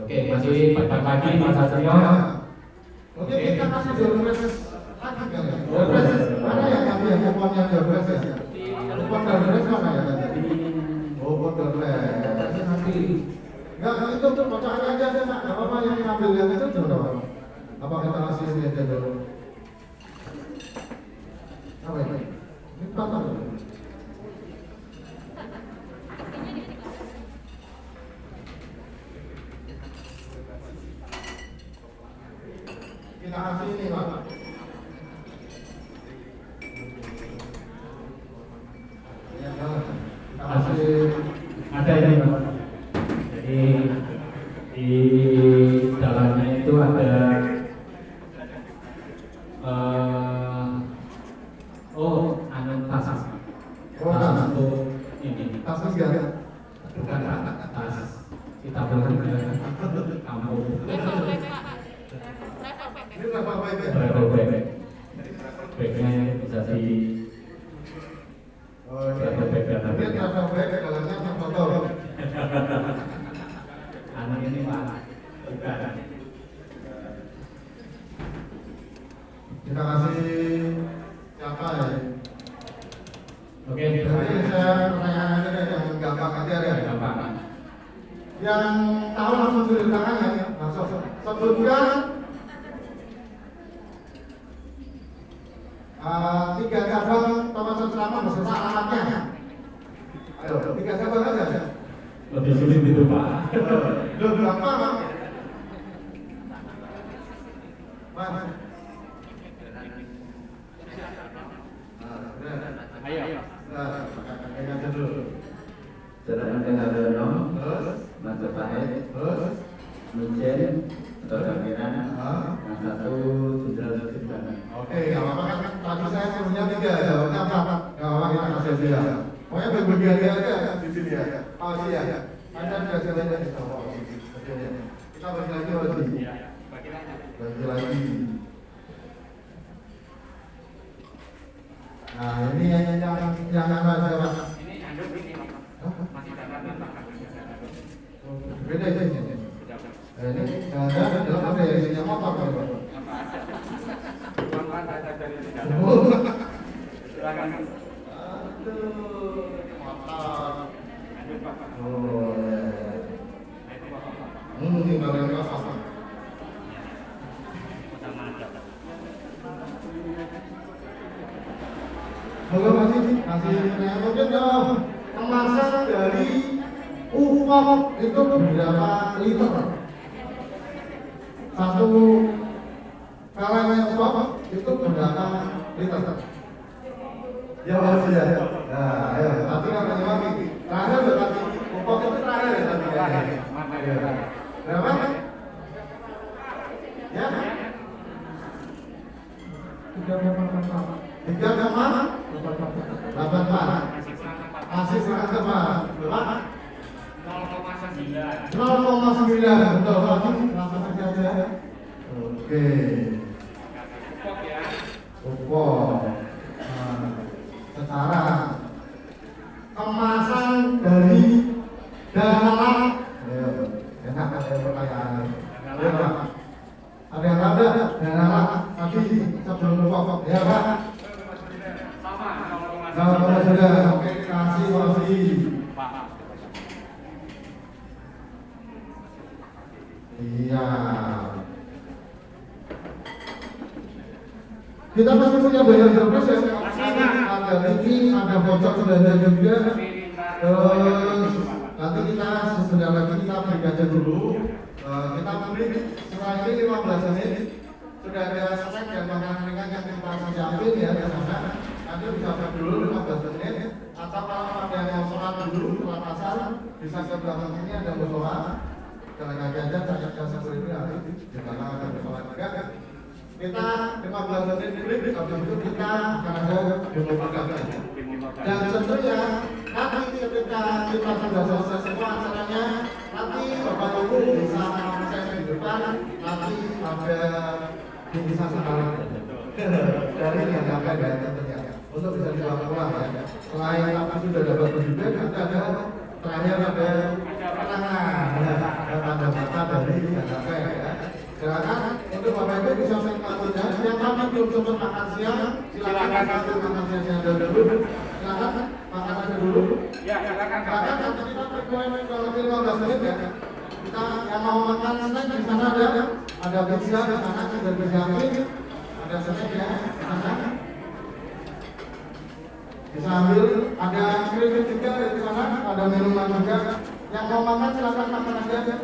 Oke, masih pagi Mas Satrio. Oke, kita kasih doorpress lagi kan ya? Doorpress mana ya kami yang kuponnya doorpress ya? Kupon doorpress mana ya tadi? Oh, kupon doorpress nanti. Enggak, itu tuh kocakan aja deh, Pak. Enggak apa-apa yang ngambil yang itu coba. Apa kita kasih ini aja dulu? Apa ini? Ini patah. Kita kasih ini Pak. Ya, kita kasih Ada ini Pak. Jadi di dalamnya itu ada kita pulang ke kampung. Ini level PP. Level PP. PP-nya bisa di level PP atau Ini level PP dalamnya foto. anak ini Pak. Bukan. Kita kasih siapa ya? Oke, Jadi saya pertanyaan aja deh yang gampang aja deh. gampang. Yang tahu langsung tulis tangan ya, langsung sebutkan 3 cabang Thomas Selama beserta alamatnya. Ayo, 3 cabang aja. Lebih sulit itu Pak. Gampang. Mas. Ayo. Pegang aja dulu. Jalan Haryono, Terus, Majapahit, terus, Munchen, Kegamiran, yang satu Jenderal Sudirman. oke, nggak apa-apa kan tadi saya suruhnya 3, jawabnya 4. Nggak apa-apa kita kasih dia. Pokoknya berbagi aja di sini ya. Oh iya. Anda sudah jalannya di sana. Oke. Kita bagi lagi. Bagi lagi. Nah ini yang apa jawab? Ini anduk ini masih dapat Beda ini. Ini ada dalam apa ya isinya motor kan? Silakan. Aduh, motor. Oh. Ini barang kosong. Halo masih mungkin dong kemasan dari UFO itu berapa liter? Satu kaleng UFO itu berapa liter? Ya masih ya. Nah, ayo, tapi kan memang terakhir berarti UFO itu terakhir ya tadi ya. Berapa? Ya? 3,8. Masih setengah tepat. Berapa? 0,9. Betul. Langsung saja. Oke. Pupuk. Sekarang kemasan dari dalam. Ayo, enak ada pertanyaan. Ada yang ada dalam tadi sebelum pupuk. Ya Pak. Sama sudah, oke kasih posisi. Iya. Kita masih punya banyak terus ya. Ada TV, ada bocor sudah ada juga. Terus nanti kita sebentar lagi kita break aja dulu. Kita break setelah ini 15 menit. Sudah ada snack dan makanan ringan yang kita siapin ya di sana. Nanti bisa break dulu 15 menit. Atau kalau ada yang mau sholat dulu setelah asar bisa ke belakang sini ada musola. Jalan kaki aja cari jasa ini nanti di belakang ada musola juga. Kita 15 menit break. Habis itu kita akan ada demo makan. Dan tentunya nanti ketika kita sudah selesai semua acaranya, nanti Bapak Ibu bisa saya di depan. Nanti ada bisa sekarang dari yang dapat ya tentunya untuk bisa dibawa pulang ya. Selain apa sudah dapat pendidikan, nanti ada terakhir ada tanda mata dari yang dapat ya. Silakan untuk Bapak Ibu bisa selanjutnya. Yang kami belum sempat makan siang, silakan ambil makan siang dulu. Silakan makan aja dulu. Ya, silakan. Silakan nanti kita pergi kalau 15 menit ya. Kita yang mau makan snack di sana ada pizza di sana sudah disiapin, ada snack ya di sana. Bisa ambil, ada keripik juga di sana, ada minuman juga. Yang mau makan silakan makan aja.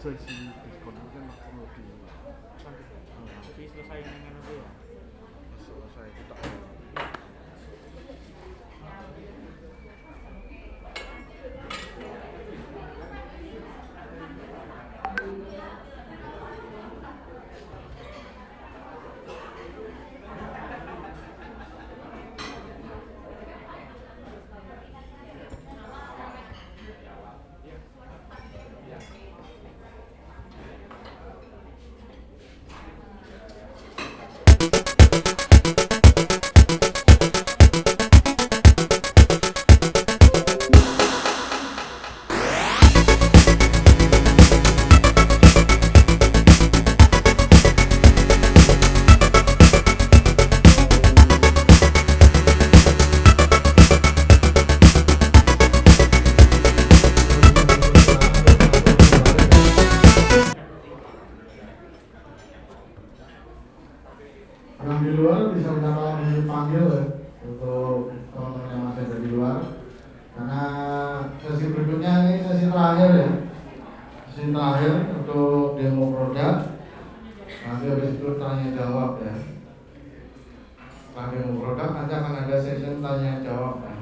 sesi diskon itu kan perlu di jadi selesai dengan itu ya selesai kita yang di luar bisa minta dipanggil ya, untuk teman-teman yang masih ada di luar, karena sesi berikutnya ini sesi terakhir ya, sesi terakhir untuk demo produk. Nanti habis itu tanya jawab ya. Setelah demo produk nanti akan ada sesi tanya jawab ya.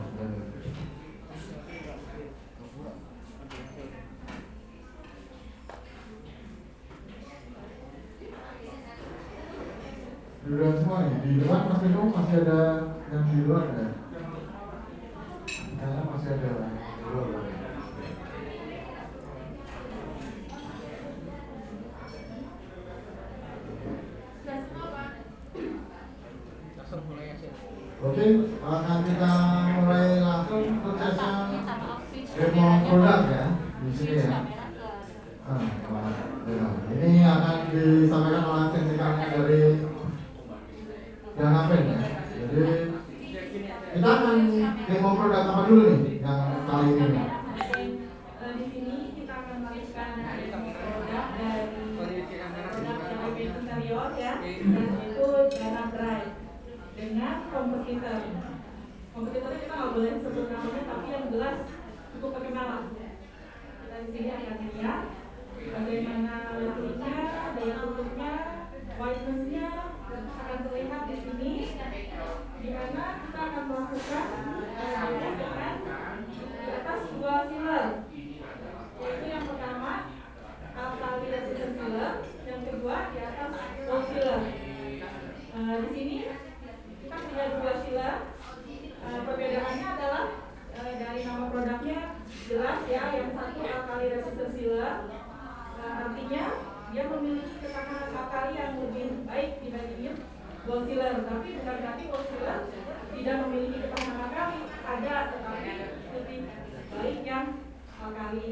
Di luar semua nih, di luar Mas Bimo masih ada yang di luar ya? Kayaknya masih ada yang di luar ya. Oke, akan kita mulai langsung prosesnya demo produk ya di sini ya. Ini akan disampaikan oleh teknikalnya dari yang apa ya? Jadi kita akan demo produk apa dulu nih yang kali ini? Di sini kita akan melakukan produk dari produk interior ya, dan itu Dana Bright dengan kompetitor. Kompetitornya kita nggak boleh sebut namanya, tapi yang jelas cukup terkenal lah. Kita di sini akan lihat bagaimana letaknya, daya tutupnya, whiteness-nya akan terlihat di sini, di mana kita akan melakukan dengan di atas 2 sealer, yaitu yang pertama alkali resistant sealer, yang kedua di atas wall sealer. Di sini kita punya 2 sealer. Perbedaannya adalah dari nama produknya jelas ya, yang satu alkali resistant sealer, artinya dia memiliki ketahanan alkali yang lebih baik dibandingin wall sealer, tapi bukan berarti wall sealer tidak memiliki ketahanan alkali, ada, tetapi lebih baik yang alkali.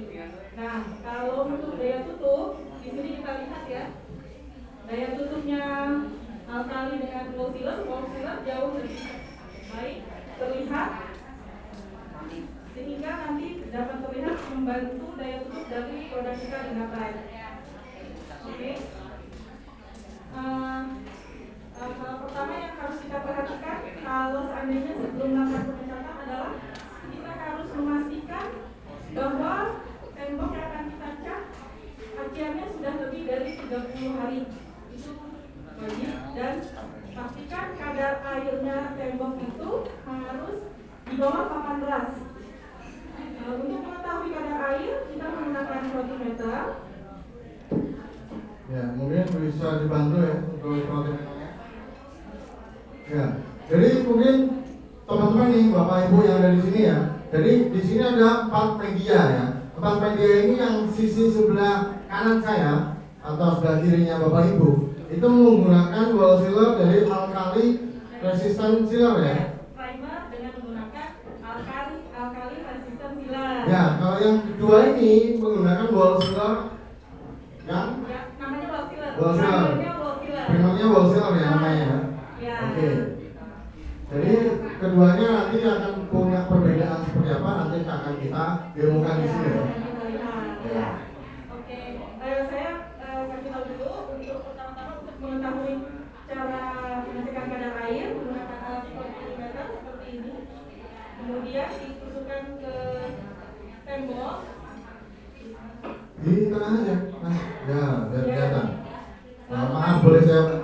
Nah, kalau untuk daya tutup, di sini kita lihat ya, daya tutupnya alkali dengan wall sealer jauh lebih baik terlihat, sehingga nanti dapat terlihat membantu daya tutup dari produk kita dengan baik. Oke. Hal pertama yang harus kita perhatikan kalau seandainya sebelum melakukan pengecatan adalah kita harus memastikan bahwa tembok yang akan kita cat kaciannya sudah lebih dari 30 hari. Itu wajib, dan pastikan kadar airnya tembok itu harus di bawah 18. Untuk mengetahui kadar air kita menggunakan voltimeter. Ya, mungkin bisa dibantu ya untuk voltimeternya. Ya, jadi mungkin teman-teman nih, Bapak Ibu yang ada di sini ya. Jadi di sini ada 4 media ya. 4 media ini yang sisi sebelah kanan saya atau sebelah kirinya Bapak Ibu itu menggunakan wall sealer dari alkali resistant sealer ya. Primer dengan menggunakan alkali resistant sealer. Ya, kalau yang kedua ini menggunakan wall sealer yang namanya wall sealer. Wall sealer. Primernya wall sealer ya namanya ya. Ya. Oke. Jadi keduanya nanti akan punya perbedaan seperti apa, nanti akan kita demokan di sini ya. Ya. Oke. Saya kasih tahu dulu untuk pertama-tama untuk mengetahui cara mengecekkan kadar air menggunakan alat voltimeter seperti ini. Kemudian ditusukkan ke tembok. Di tengah aja, Mas. Ya, biar kelihatan. Maaf boleh saya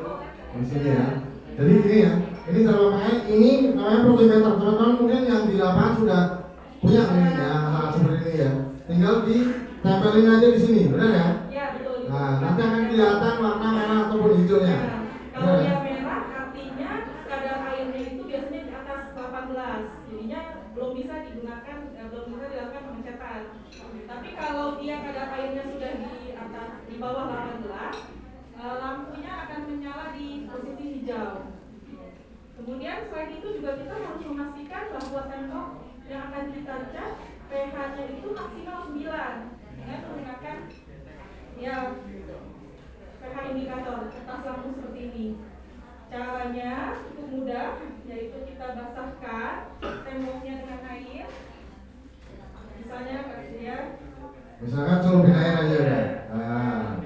di sini ya. Jadi ini ya, ini cara pakai ini namanya protimeter. Teman-teman mungkin yang di lapangan sudah punya ini ya, hal seperti ini ya. Tinggal ditempelin aja di sini, benar ya? Ya, betul. Nah, nanti akan kelihatan warna merah ataupun hijaunya. Kalau yang merah artinya kadar airnya itu biasanya di atas 18. Jadinya belum bisa digunakan, belum bisa dilakukan pengecetan. Tapi kalau dia kadar airnya sudah di bawah 18, lampunya akan menyala di posisi hijau. Kemudian selain itu juga kita harus memastikan bahwa tembok yang akan kita cat pH-nya itu maksimal 9 dengan menggunakan ya pH indikator kertas lampu seperti ini. Caranya cukup mudah, yaitu kita basahkan temboknya dengan air. Misalnya ya. Misalkan celupin air aja ya. Nah,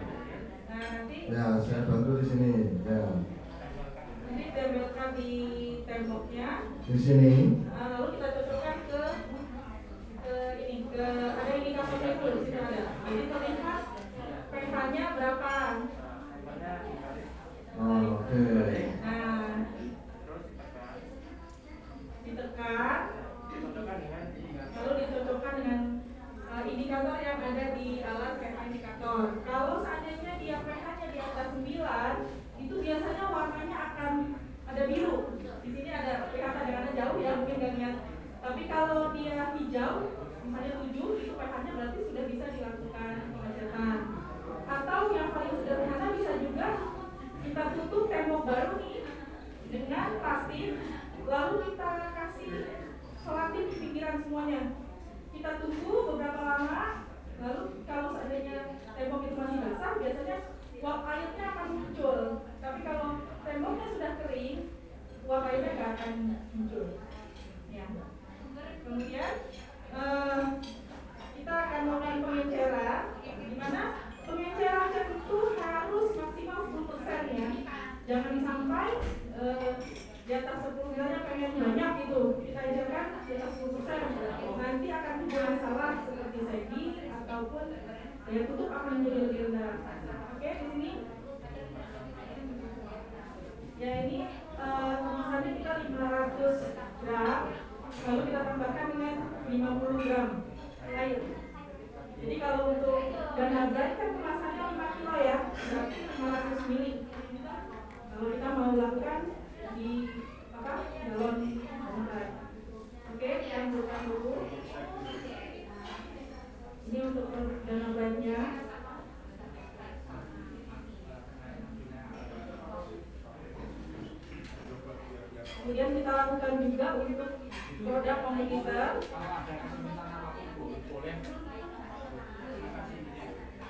nanti Ya, saya bantu di sini. Ya. nanti tempelkan di temboknya. Di sini. Lalu kita cocokkan ke ada indikatornya itu di situ ada. Jadi terlihat pH-nya berapa. Oke. Nah, ditekan, lalu dicocokkan dengan indikator yang ada di alat pH indikator. Kalau seandainya dia pH-nya di atas 9, itu biasanya warnanya akan ada biru. Di sini ada pH cadangannya jauh ya, mungkin nggak lihat. Tapi kalau dia hijau, misalnya 7, itu pH-nya berarti sudah bisa dilakukan pengecetan. Atau yang paling sederhana bisa juga kita tutup tembok baru nih dengan plastik, lalu kita kasih solatif di pinggiran semuanya. Kita tunggu beberapa lama, lalu kalau seandainya tembok itu masih basah, biasanya uap airnya akan muncul. Tapi kalau temboknya sudah kering, uap airnya nggak akan muncul. Ya. Kemudian kita akan melakukan pengenceran, di mana pengenceran cat itu harus maksimal 10% ya. Jangan sampai di atas 10 misalnya pengen banyak gitu, kita ajarkan di atas 10%. Nanti akan timbul masalah seperti segi ataupun daya tutup akan menjadi lebih rendah. Oke, di sini ya ini misalnya kita 500 gram, lalu kita tambahkan dengan 50 gram air. Jadi kalau untuk dana bright kan kemasannya 5 kilo ya, berarti 500 ml. Kalau kita mau lakukan di galon dana bright. Oke, kita ambilkan dulu. Ini untuk dana brightnya. Kemudian kita lakukan juga untuk produk komputer.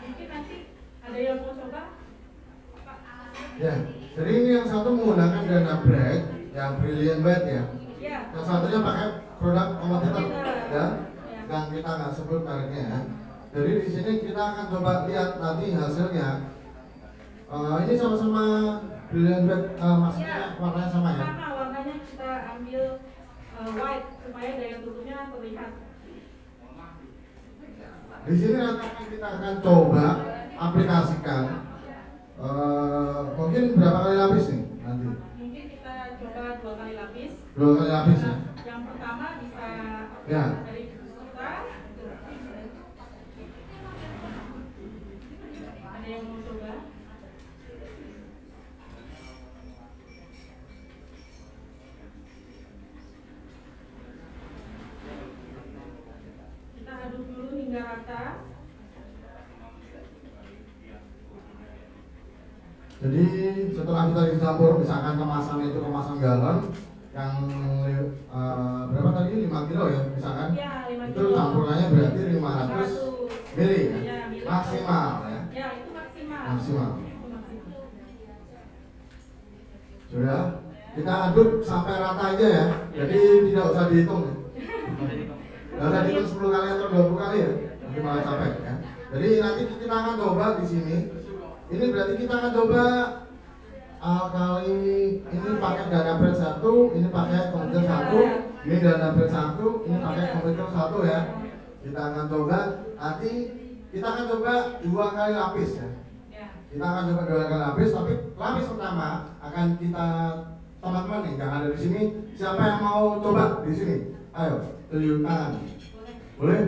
Mungkin nanti ada yang mau coba? Ya, jadi ini yang satu menggunakan dana bright, yang brilliant white ya. Ya. Yang satunya pakai produk kompetitor ya, Ya. yang kita nggak sebut mereknya ya. Jadi di sini kita akan coba lihat nanti hasilnya. Ini sama-sama brilliant white, maksudnya warnanya sama ya. Sama warnanya kita ambil white supaya daya tutupnya terlihat. Di sini nanti kita akan coba aplikasikan. Mungkin berapa kali lapis nih nanti? Mungkin kita coba 2 kali lapis. 2 kali lapis ya. Yang pertama bisa Ya. dari kita. Ada yang mau coba? Kita aduk dulu hingga rata. Jadi setelah kita dicampur, misalkan kemasan itu kemasan galon yang berapa tadi 5 kilo ya misalkan, Ya, 5 itu kilo. campurannya berarti 500 mili ya, Ya, mili. maksimal ya, Ya, itu maksimal. maksimal. Itu maksimal. Sudah, kita aduk sampai rata aja ya, jadi tidak usah dihitung ya. Tidak usah dihitung 10 kali atau 20 kali ya, nanti malah capek ya. Jadi nanti kita akan coba di sini. Ini berarti kita akan coba kali ini pakai dana bright 1, ini pakai komputer 1, ini dana bright 1, ini pakai komputer 1 ya. Kita akan coba nanti kita akan coba 2 kali lapis ya. Ya. Kita akan coba 2 kali lapis, tapi lapis pertama akan kita teman-teman nih yang ada di sini, siapa yang mau coba di sini? Ayo, tunjuk tangan. Boleh?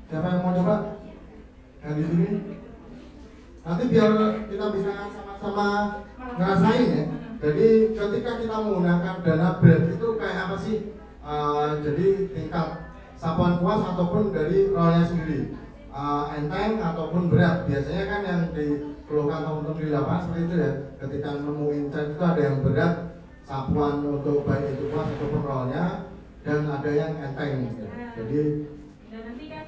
Siapa yang mau coba? Yang di sini? Nanti biar kita bisa sama-sama ngerasain ya. Jadi ketika kita menggunakan dana bread itu kayak apa sih? Jadi tingkat sapuan kuas ataupun dari rollnya sendiri, enteng ataupun berat. Biasanya kan yang dikeluhkan teman-teman di lapangan seperti itu ya. Ketika nemuin cat itu ada yang berat, sapuan untuk baik itu kuas ataupun rollnya, dan ada yang enteng. Gitu. Jadi dan nanti kan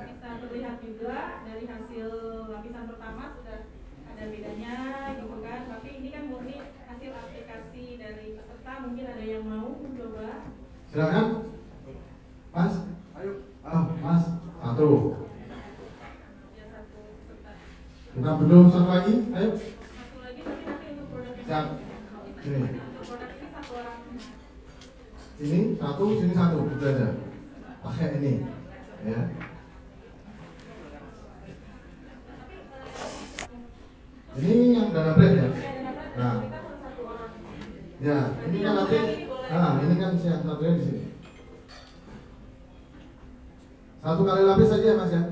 bisa terlihat juga dari hasil lapisan pertama sudah ada bedanya gitu kan. Tapi ini kan murni hasil aplikasi dari peserta. Mungkin ada yang mau mencoba. silakan, Mas. Ayo, Mas. Satu. Ya, satu peserta. Kita belum satu lagi. Ayo. Satu lagi tapi nanti untuk produk ini. Siap. Sini. Untuk produk ini satu orang. Ini satu, sini satu, gitu aja. Pakai ini, ya. Ini yang dana bread ya. Nah, ya, ini kan nanti. Ini kan siang satunya di sini. Satu kali lapis saja ya, Mas ya.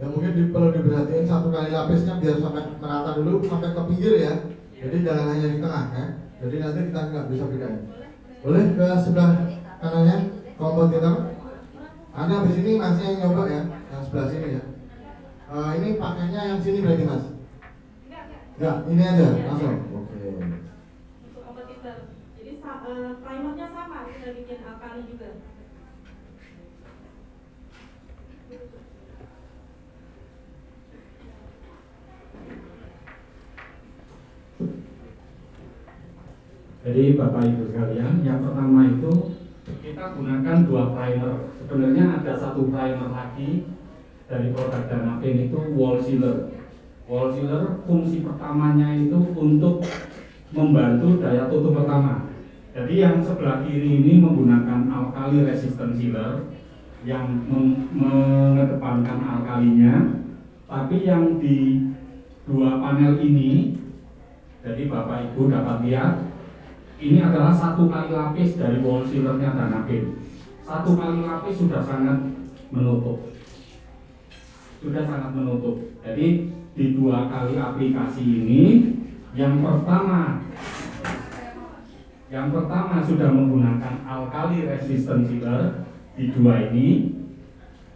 Ya mungkin perlu diperhatiin satu kali lapisnya biar sampai merata dulu sampai ke pinggir ya. Jadi jangan hanya di tengah ya. Jadi nanti kita nggak bisa bedain. Boleh ke sebelah kanannya kompetitor. Ada di sini masih yang nyoba ya, yang sebelah sini ya. Ini pakainya yang sini berarti Mas? Enggak, ini aja langsung. Oke. Untuk kompetitor. Jadi primernya sama, kita bikin alkali juga. Jadi Bapak Ibu sekalian, yang pertama itu kita gunakan 2 primer. Sebenarnya ada 1 primer lagi dari produk Danapin itu wall sealer. Wall sealer fungsi pertamanya itu untuk membantu daya tutup pertama. Jadi yang sebelah kiri ini menggunakan alkali resistant sealer yang mengedepankan alkalinya, tapi yang di 2 panel ini, jadi Bapak Ibu dapat lihat. Ini adalah 1 kali lapis dari wall sealernya Danapin. 1 kali lapis sudah sangat menutup. Jadi di 2 kali aplikasi ini, yang pertama sudah menggunakan alkali resistant sealer di 2 ini,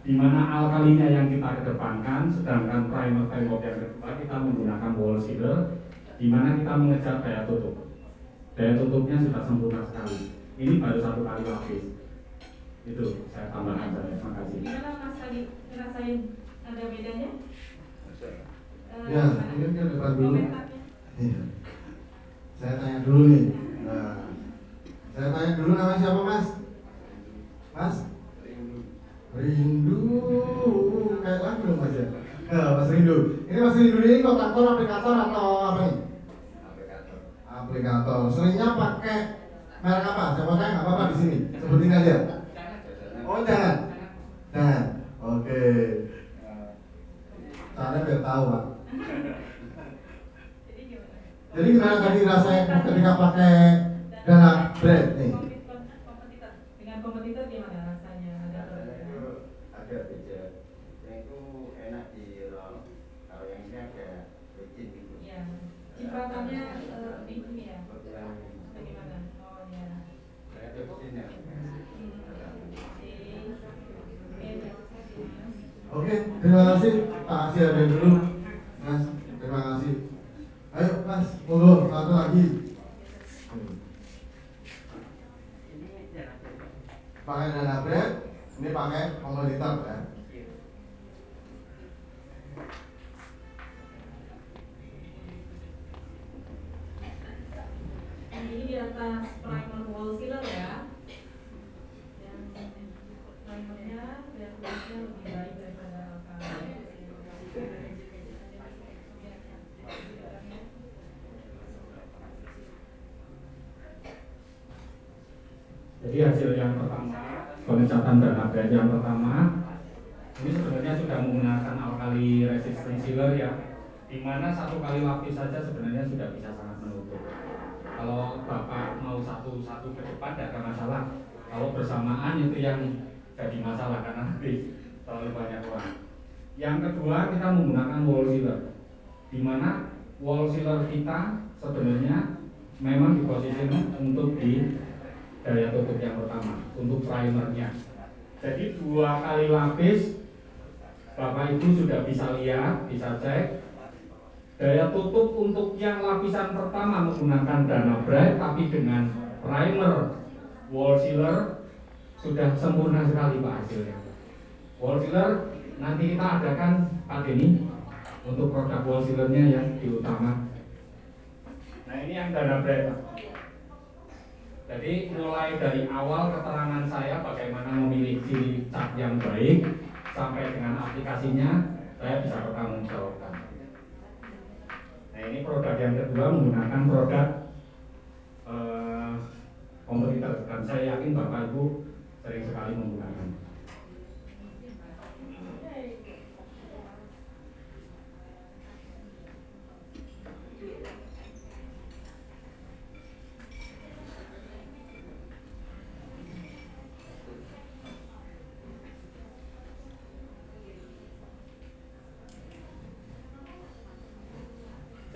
di mana alkalinya yang kita kedepankan, sedangkan primer tembok yang kedua kita menggunakan wall sealer, di mana kita mengejar daya tutup. Daya tutupnya sudah sempurna sekali. Ini baru 1 kali lapis. Itu saya tambahkan saja. Terima kasih. Gimana Mas tadi ngerasain ada bedanya? Ya, ini kan depan dulu. Komentarnya. Iya. Saya tanya dulu nih. Nah, saya tanya dulu namanya siapa Mas? Mas? Rindu. Kayak lagu dong Mas ya? Mas Rindu. Ini Mas Rindu ini kontraktor, aplikator atau apa nih? Aplikator. Seringnya pakai merek apa? Siapa tanya nggak apa-apa di sini. Sebutin aja. Oh jangan. Oke. Caranya biar tahu Pak. Jadi gimana tadi rasanya ketika pakai dana bread nih? Kompetitor. Dengan kompetitor gimana rasanya? Agak beda. Yang itu enak di roll. Kalau yang ini agak licin gitu. Iya. Cipratannya ini ya. Bagaimana? Oh ya. Oke, terima kasih. Pak Asia ada dulu, Mas. Terima kasih. Ayo Mas, monggo satu lagi. Pakai dana bread, ini pakai kompetitor ya. ini di atas primer wall sealer ya. Yang primernya dan kualitasnya lebih baik daripada alkali. Jadi hasil yang pertama, pengecatan dana bright yang pertama ini sebenarnya sudah menggunakan alkali resistant sealer ya, di mana satu kali lapis saja sebenarnya sudah bisa sangat menutup. Kalau Bapak mau satu-satu ke depan tidak ada masalah. Kalau bersamaan itu yang jadi masalah karena nanti terlalu banyak orang. Yang kedua kita menggunakan wall sealer, di mana wall sealer kita sebenarnya memang diposisikan untuk di daya tutup yang pertama, untuk primernya. Jadi 2 kali lapis Bapak Ibu sudah bisa lihat, bisa cek. Daya tutup untuk yang lapisan pertama menggunakan dana bright tapi dengan primer wall sealer sudah sempurna sekali Pak hasilnya. Wall sealer nanti kita adakan Pak Denny untuk produk wall sealernya yang di utama. Nah ini yang dana bright Pak. Jadi mulai dari awal keterangan saya bagaimana memilih ciri cat yang baik sampai dengan aplikasinya saya bisa bertanggungjawabkan. Nah ini produk yang kedua menggunakan produk kompetitor dan saya yakin Bapak Ibu sering sekali menggunakan.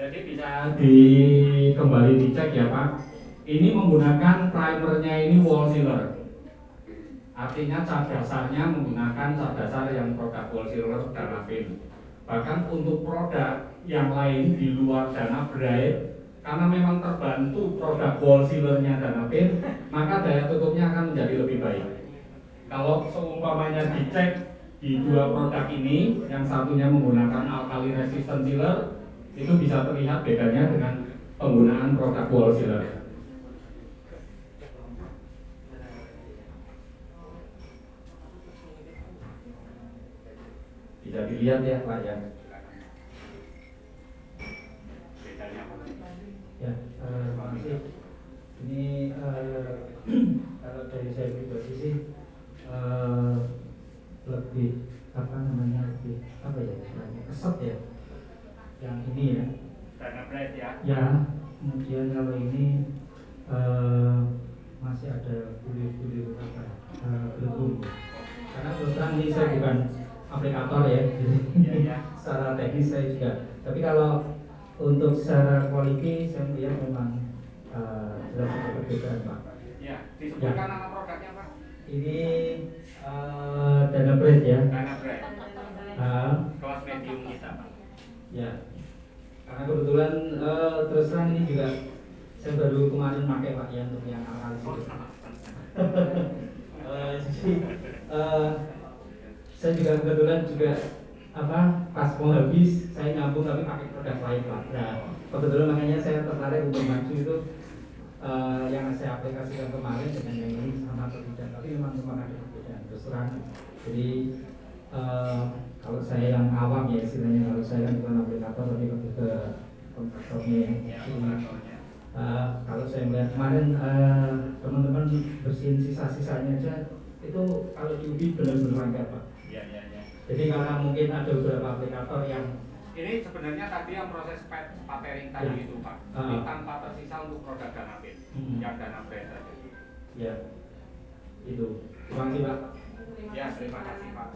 Jadi bisa kembali dicek ya Pak. Ini menggunakan primernya ini wall sealer. Artinya cat dasarnya menggunakan cat dasar yang produk wall sealer Danapin. Bahkan untuk produk yang lain di luar Dana Bright, karena memang terbantu produk wall sealernya Danapin, maka daya tutupnya akan menjadi lebih baik. Kalau seumpamanya dicek di 2 produk ini, yang satunya menggunakan alkali resistant sealer, itu bisa terlihat bedanya dengan penggunaan produk wall sealer. Bisa dilihat ya Pak ya. Ya, terima kasih. Ini kalau dari saya pribadi sih lebih lebih keset ya. Yang ini ya. Dana Bright ya. Ya, kemudian kalau ini masih ada bulir-bulir belum. Karena terus terang ini saya bukan aplikator ya, jadi secara teknis saya juga. Tapi kalau untuk secara quality saya melihat memang jelas ada perbedaan Pak. Ya, disebutkan nama produknya Pak. Ini Dana Bright ya. Dana Bright. Kelas medium kita Pak. Ya. Karena kebetulan terus terang ini juga saya baru kemarin pakai Pak ya untuk yang alkali. Jadi saya juga kebetulan juga pas mau habis saya nyambung tapi pakai produk lain Pak. Nah kebetulan makanya saya tertarik untuk maju itu yang saya aplikasikan kemarin dengan yang ini sama atau tidak, tapi memang ada perbedaan terus terang. Jadi kalau saya yang awam ya istilahnya, kalau saya kan bukan aplikator tapi lebih ke kontraktornya kalau saya melihat kemarin teman-teman bersihin sisa-sisanya aja itu kalau diuji benar-benar lancar Pak. Iya. Jadi karena mungkin ada beberapa aplikator yang ini sebenarnya tadi yang proses patering tadi ya. itu Pak, ini tanpa tersisa untuk produk Danapin yang Dana Bright tadi. Ya, itu. Terima kasih Pak. Ya, terima kasih Pak.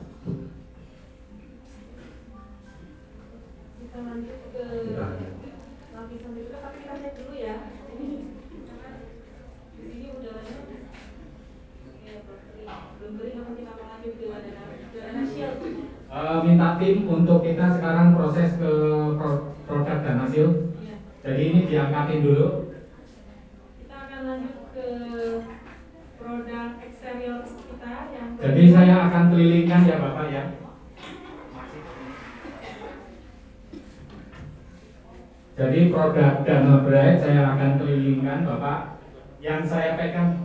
Kita lanjut ke lapisan berikutnya, tapi kita cek dulu ya. Di sini udaranya belum kering, apa kita mau lanjut ke dana shield? Minta tim untuk kita sekarang proses ke produk dan hasil. Iya. Jadi ini diangkatin dulu. Kita akan lanjut ke produk eksterior kita yang Jadi saya akan kelilingkan ya Bapak ya. Jadi produk Dana Bright saya akan kelilingkan Bapak. Yang saya pegang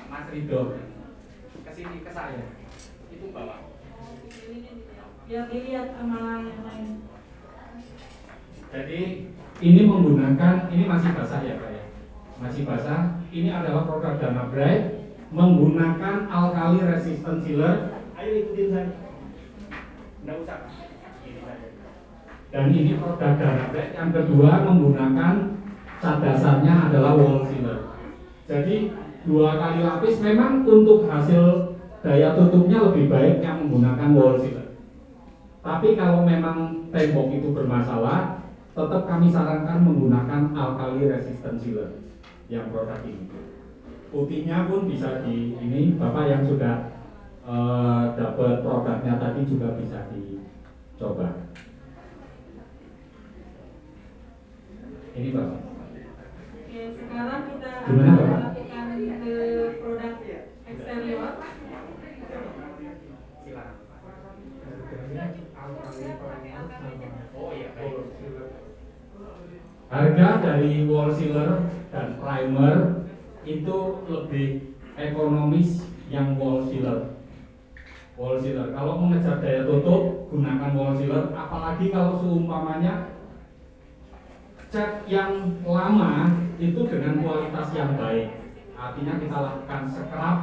Mas Ridho kesini ke saya. Itu Bapak. Biar dilihat sama yang lain. Jadi ini menggunakan, ini masih basah ya Pak ya, masih basah. Ini adalah produk Dana Bright menggunakan alkali resistant sealer. Ayo ikutin saya. Nggak usah. Ini saja. Dan ini produk Dana Bright yang kedua menggunakan cat dasarnya adalah wall sealer. Jadi 2 kali lapis memang untuk hasil daya tutupnya lebih baik yang menggunakan wall sealer. Tapi kalau memang tembok itu bermasalah, tetap kami sarankan menggunakan alkali resistant sealer yang produk ini. Putihnya pun bisa di ini, Bapak yang sudah dapat produknya tadi juga bisa dicoba. Ini Bapak. Oke, sekarang kita Gimana, akan Bapak? melakukan ke produk eksterior. Oh iya, baik. Harga dari wall sealer dan primer itu lebih ekonomis yang wall sealer. Wall sealer, kalau mengejar daya tutup gunakan wall sealer, apalagi kalau seumpamanya cat yang lama itu dengan kualitas yang baik. Artinya kita lakukan scrub,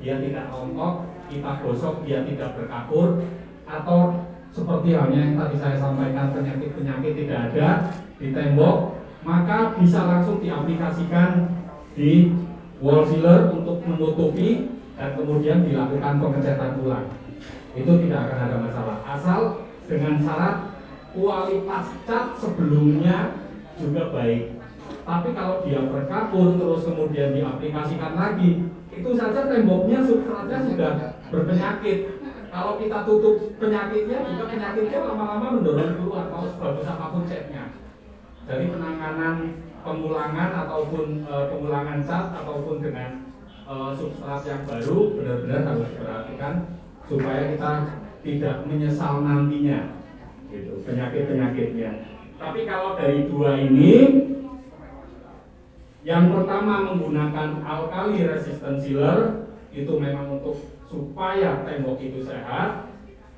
dia tidak rontok, kita gosok, dia tidak berkabur, atau seperti halnya yang tadi saya sampaikan, penyakit-penyakit tidak ada di tembok, maka bisa langsung diaplikasikan di wall sealer untuk menutupi dan kemudian dilakukan pengecatan ulang. Itu tidak akan ada masalah, asal dengan syarat kualitas cat sebelumnya juga baik. Tapi kalau dia berkabur terus kemudian diaplikasikan lagi, itu saja temboknya substratnya sudah berpenyakit. Kalau kita tutup penyakitnya, juga penyakitnya lama-lama mendorong keluar, mau sebagus apapun catnya. Jadi penanganan pemulangan ataupun pemulangan cat ataupun dengan substrat yang baru benar-benar harus diperhatikan supaya kita tidak menyesal nantinya, gitu, penyakit-penyakitnya. Tapi kalau dari 2 ini, yang pertama menggunakan alkali resistant sealer itu memang untuk supaya tembok itu sehat.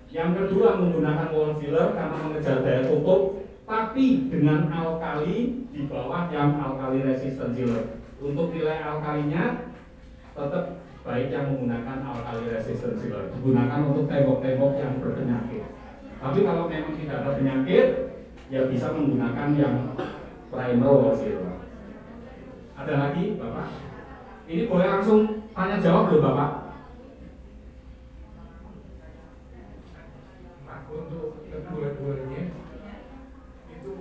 Yang kedua menggunakan wall sealer karena mengejar daya tutup, tapi dengan alkali di bawah yang alkali resistant sealer. Untuk nilai alkalinya tetap baik yang menggunakan alkali resistant sealer. Digunakan untuk tembok-tembok yang berpenyakit. Tapi kalau memang tidak ada penyakit, ya bisa menggunakan yang primer wall sealer. Ada lagi Bapak? Ini boleh langsung tanya jawab loh Bapak. Untuk kedua-duanya itu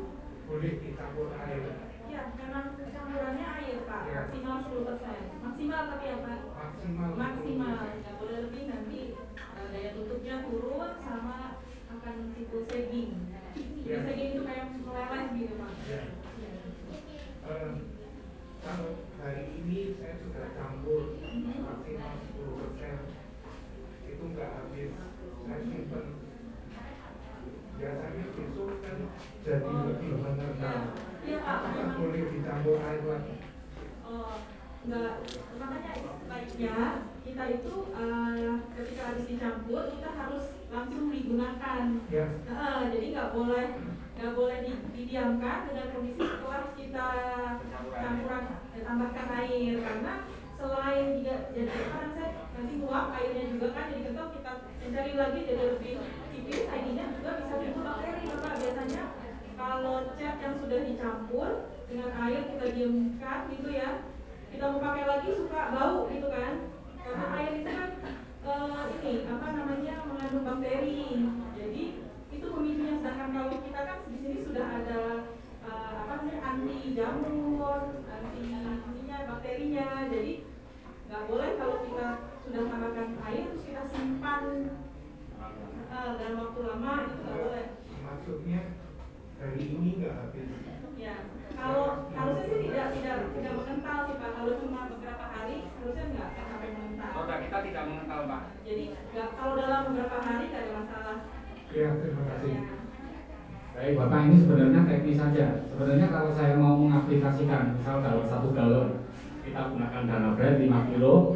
boleh dicampur air. Ya, memang campurannya air Pak, Ya. maksimal 10%. Maksimal tapi apa? Maksimal, nggak boleh lebih, nanti daya tutupnya turun sama akan timbul sagging. Jadi Ya. sagging itu kayak meleleh gitu Pak. Ya. Ya. Kalau hari ini saya sudah campur maksimal 10%, itu nggak habis, saya simpan. Biasanya besok kan jadi lebih mengental. Iya Pak, Nggak memang. boleh dicampur air lagi. Enggak, makanya baiknya kita itu ketika habis dicampur kita harus langsung digunakan. Ya. Jadi nggak boleh didiamkan dengan kondisi setelah kita campuran tambahkan air, karena selain tidak jadi nanti uap airnya juga kan jadi kental, kita mencari lagi jadi lebih tipis, airnya juga bisa timbul bakteri. Maka biasanya kalau cat yang sudah dicampur dengan air kita diamkan gitu ya, kita mau pakai lagi suka bau gitu kan, karena air itu kan mengandung bakteri. Jadi itu pemicunya. Sedangkan kalau kita kan di sini sudah ada anti jamur, anti bakterinya. Jadi nggak boleh kalau kita sudah tambahkan air terus kita simpan dalam waktu lama, itu nggak boleh. Maksudnya hari ini nggak habis. Ya, kalau harusnya sih tidak mengental sih Pak. Kalau cuma beberapa hari harusnya nggak sampai mengental. Produk kita tidak mengental Pak. Jadi kalau dalam beberapa hari nggak ada masalah. Ya, terima kasih. Ya. Baik. Baik Bapak, ini sebenarnya teknis saja. Sebenarnya kalau saya mau mengaplikasikan, misal dalam 1 galon kita gunakan dana bright 5 kilo.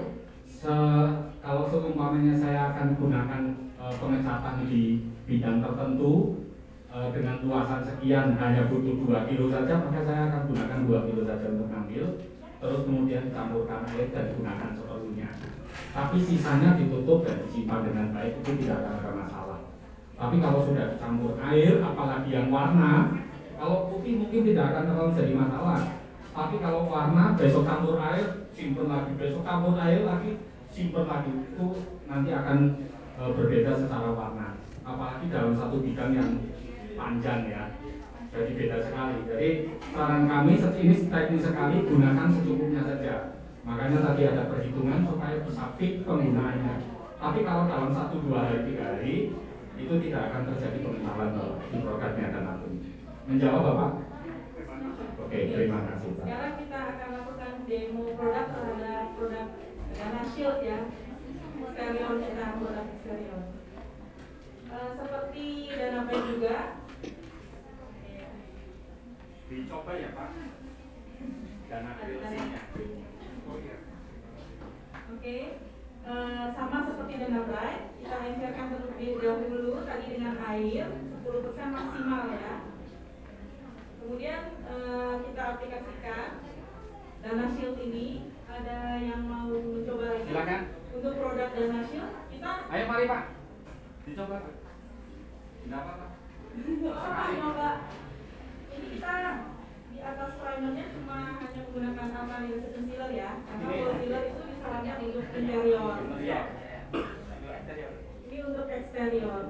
Kalau seumpamanya saya akan gunakan pengecatan di bidang tertentu dengan luasan sekian hanya butuh 2 kilo saja, maka saya akan gunakan 2 kilo saja untuk ngambil, terus kemudian campurkan air dan gunakan seperlunya. Tapi sisanya ditutup dan disimpan dengan baik, itu tidak akan ada masalah. Tapi kalau sudah dicampur air, apalagi yang warna, kalau putih mungkin tidak akan terlalu jadi masalah. Tapi kalau warna, besok campur air, simpan lagi, besok campur air lagi, simpan lagi, itu nanti akan berbeda secara warna. Apalagi dalam satu bidang yang panjang ya, jadi beda sekali. Jadi saran kami ini teknis sekali, gunakan secukupnya saja. Makanya tadi ada perhitungan supaya bisa fit penggunaannya. Tapi kalau dalam 1, 2 hari, 3 hari itu tidak akan terjadi pengentalan di produknya dan akun. Menjawab Bapak? Oke, terima kasih Pak. Sekarang kita akan lakukan demo produk terhadap produk Dana Shield ya. Eksterior kita, produk eksterior. Seperti Dana Bright juga. Dicoba ya Pak. Dana Bright-nya. Oke. Sama seperti Dana Bright, kita encerkan terlebih dahulu tadi dengan air 10% maksimal ya. Kemudian kita aplikasikan Dana Shield ini. Ada yang mau mencoba lagi? Silakan. Untuk produk Dana Shield kita. Ayo mari Pak. Dicoba Pak. Tidak apa-apa. Oh Pak, coba. Ini kita di atas primernya cuma hanya menggunakan alkali resistant sealer ya. Karena full sealer itu misalnya untuk interior. Ini untuk eksterior.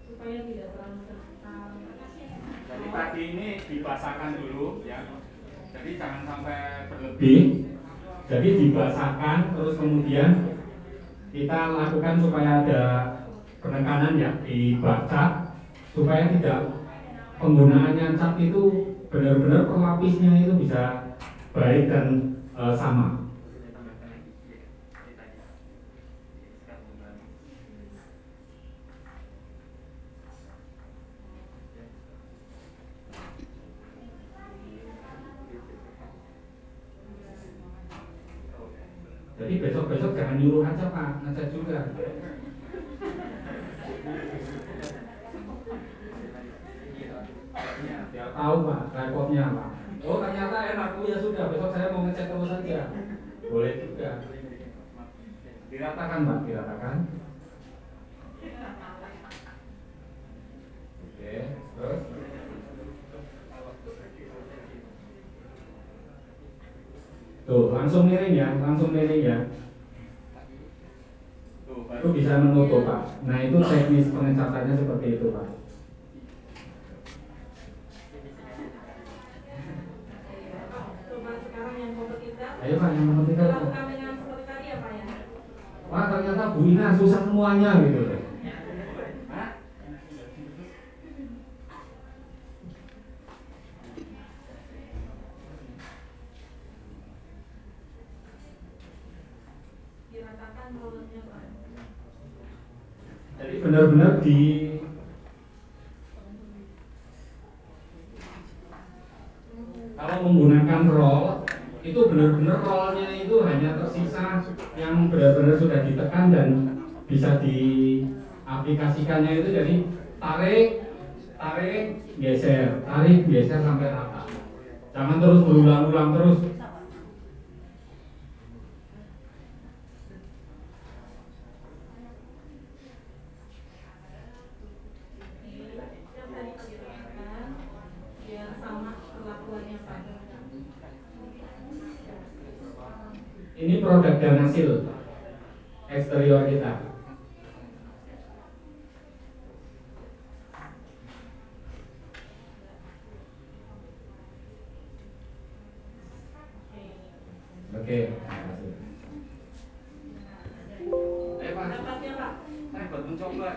Supaya tidak terlalu kental. Jadi tadi ini dibasahkan dulu ya. Jadi jangan sampai berlebih. Jadi dibasahkan terus kemudian kita lakukan supaya ada penekanan ya di bak cat supaya tidak penggunaannya cat itu benar-benar pelapisnya itu bisa baik dan sama. Jadi besok-besok jangan nyuruh aja Pak, ngecat juga. Biar tahu Pak, repotnya Pak. Oh ternyata enak, ya sudah besok saya mau ngecat terus saja. Boleh juga. Diratakan Pak, diratakan. Oke, terus. Tuh, langsung miring ya, langsung miring ya. Tuh, baru bisa menutup Pak. Nah itu teknis pengecatannya seperti itu Pak. Coba sekarang yang kompetitor. Ayo Pak, yang kompetitor. Lakukan dengan seperti tadi ya Pak ya. Wah ternyata Bu Ina susah semuanya gitu loh. Diratakan rollernya Pak. Jadi benar-benar kalau menggunakan roll itu benar-benar rollnya itu hanya tersisa yang benar-benar sudah ditekan dan bisa diaplikasikannya itu jadi tarik geser sampai rata. Jangan terus berulang-ulang terus. Yang tadi diterangkan biar sama perlakuannya Pak. Ini produk Dana Shield eksterior kita. Oke, terima kasih. Dapatnya Pak. Saya buat mencoba.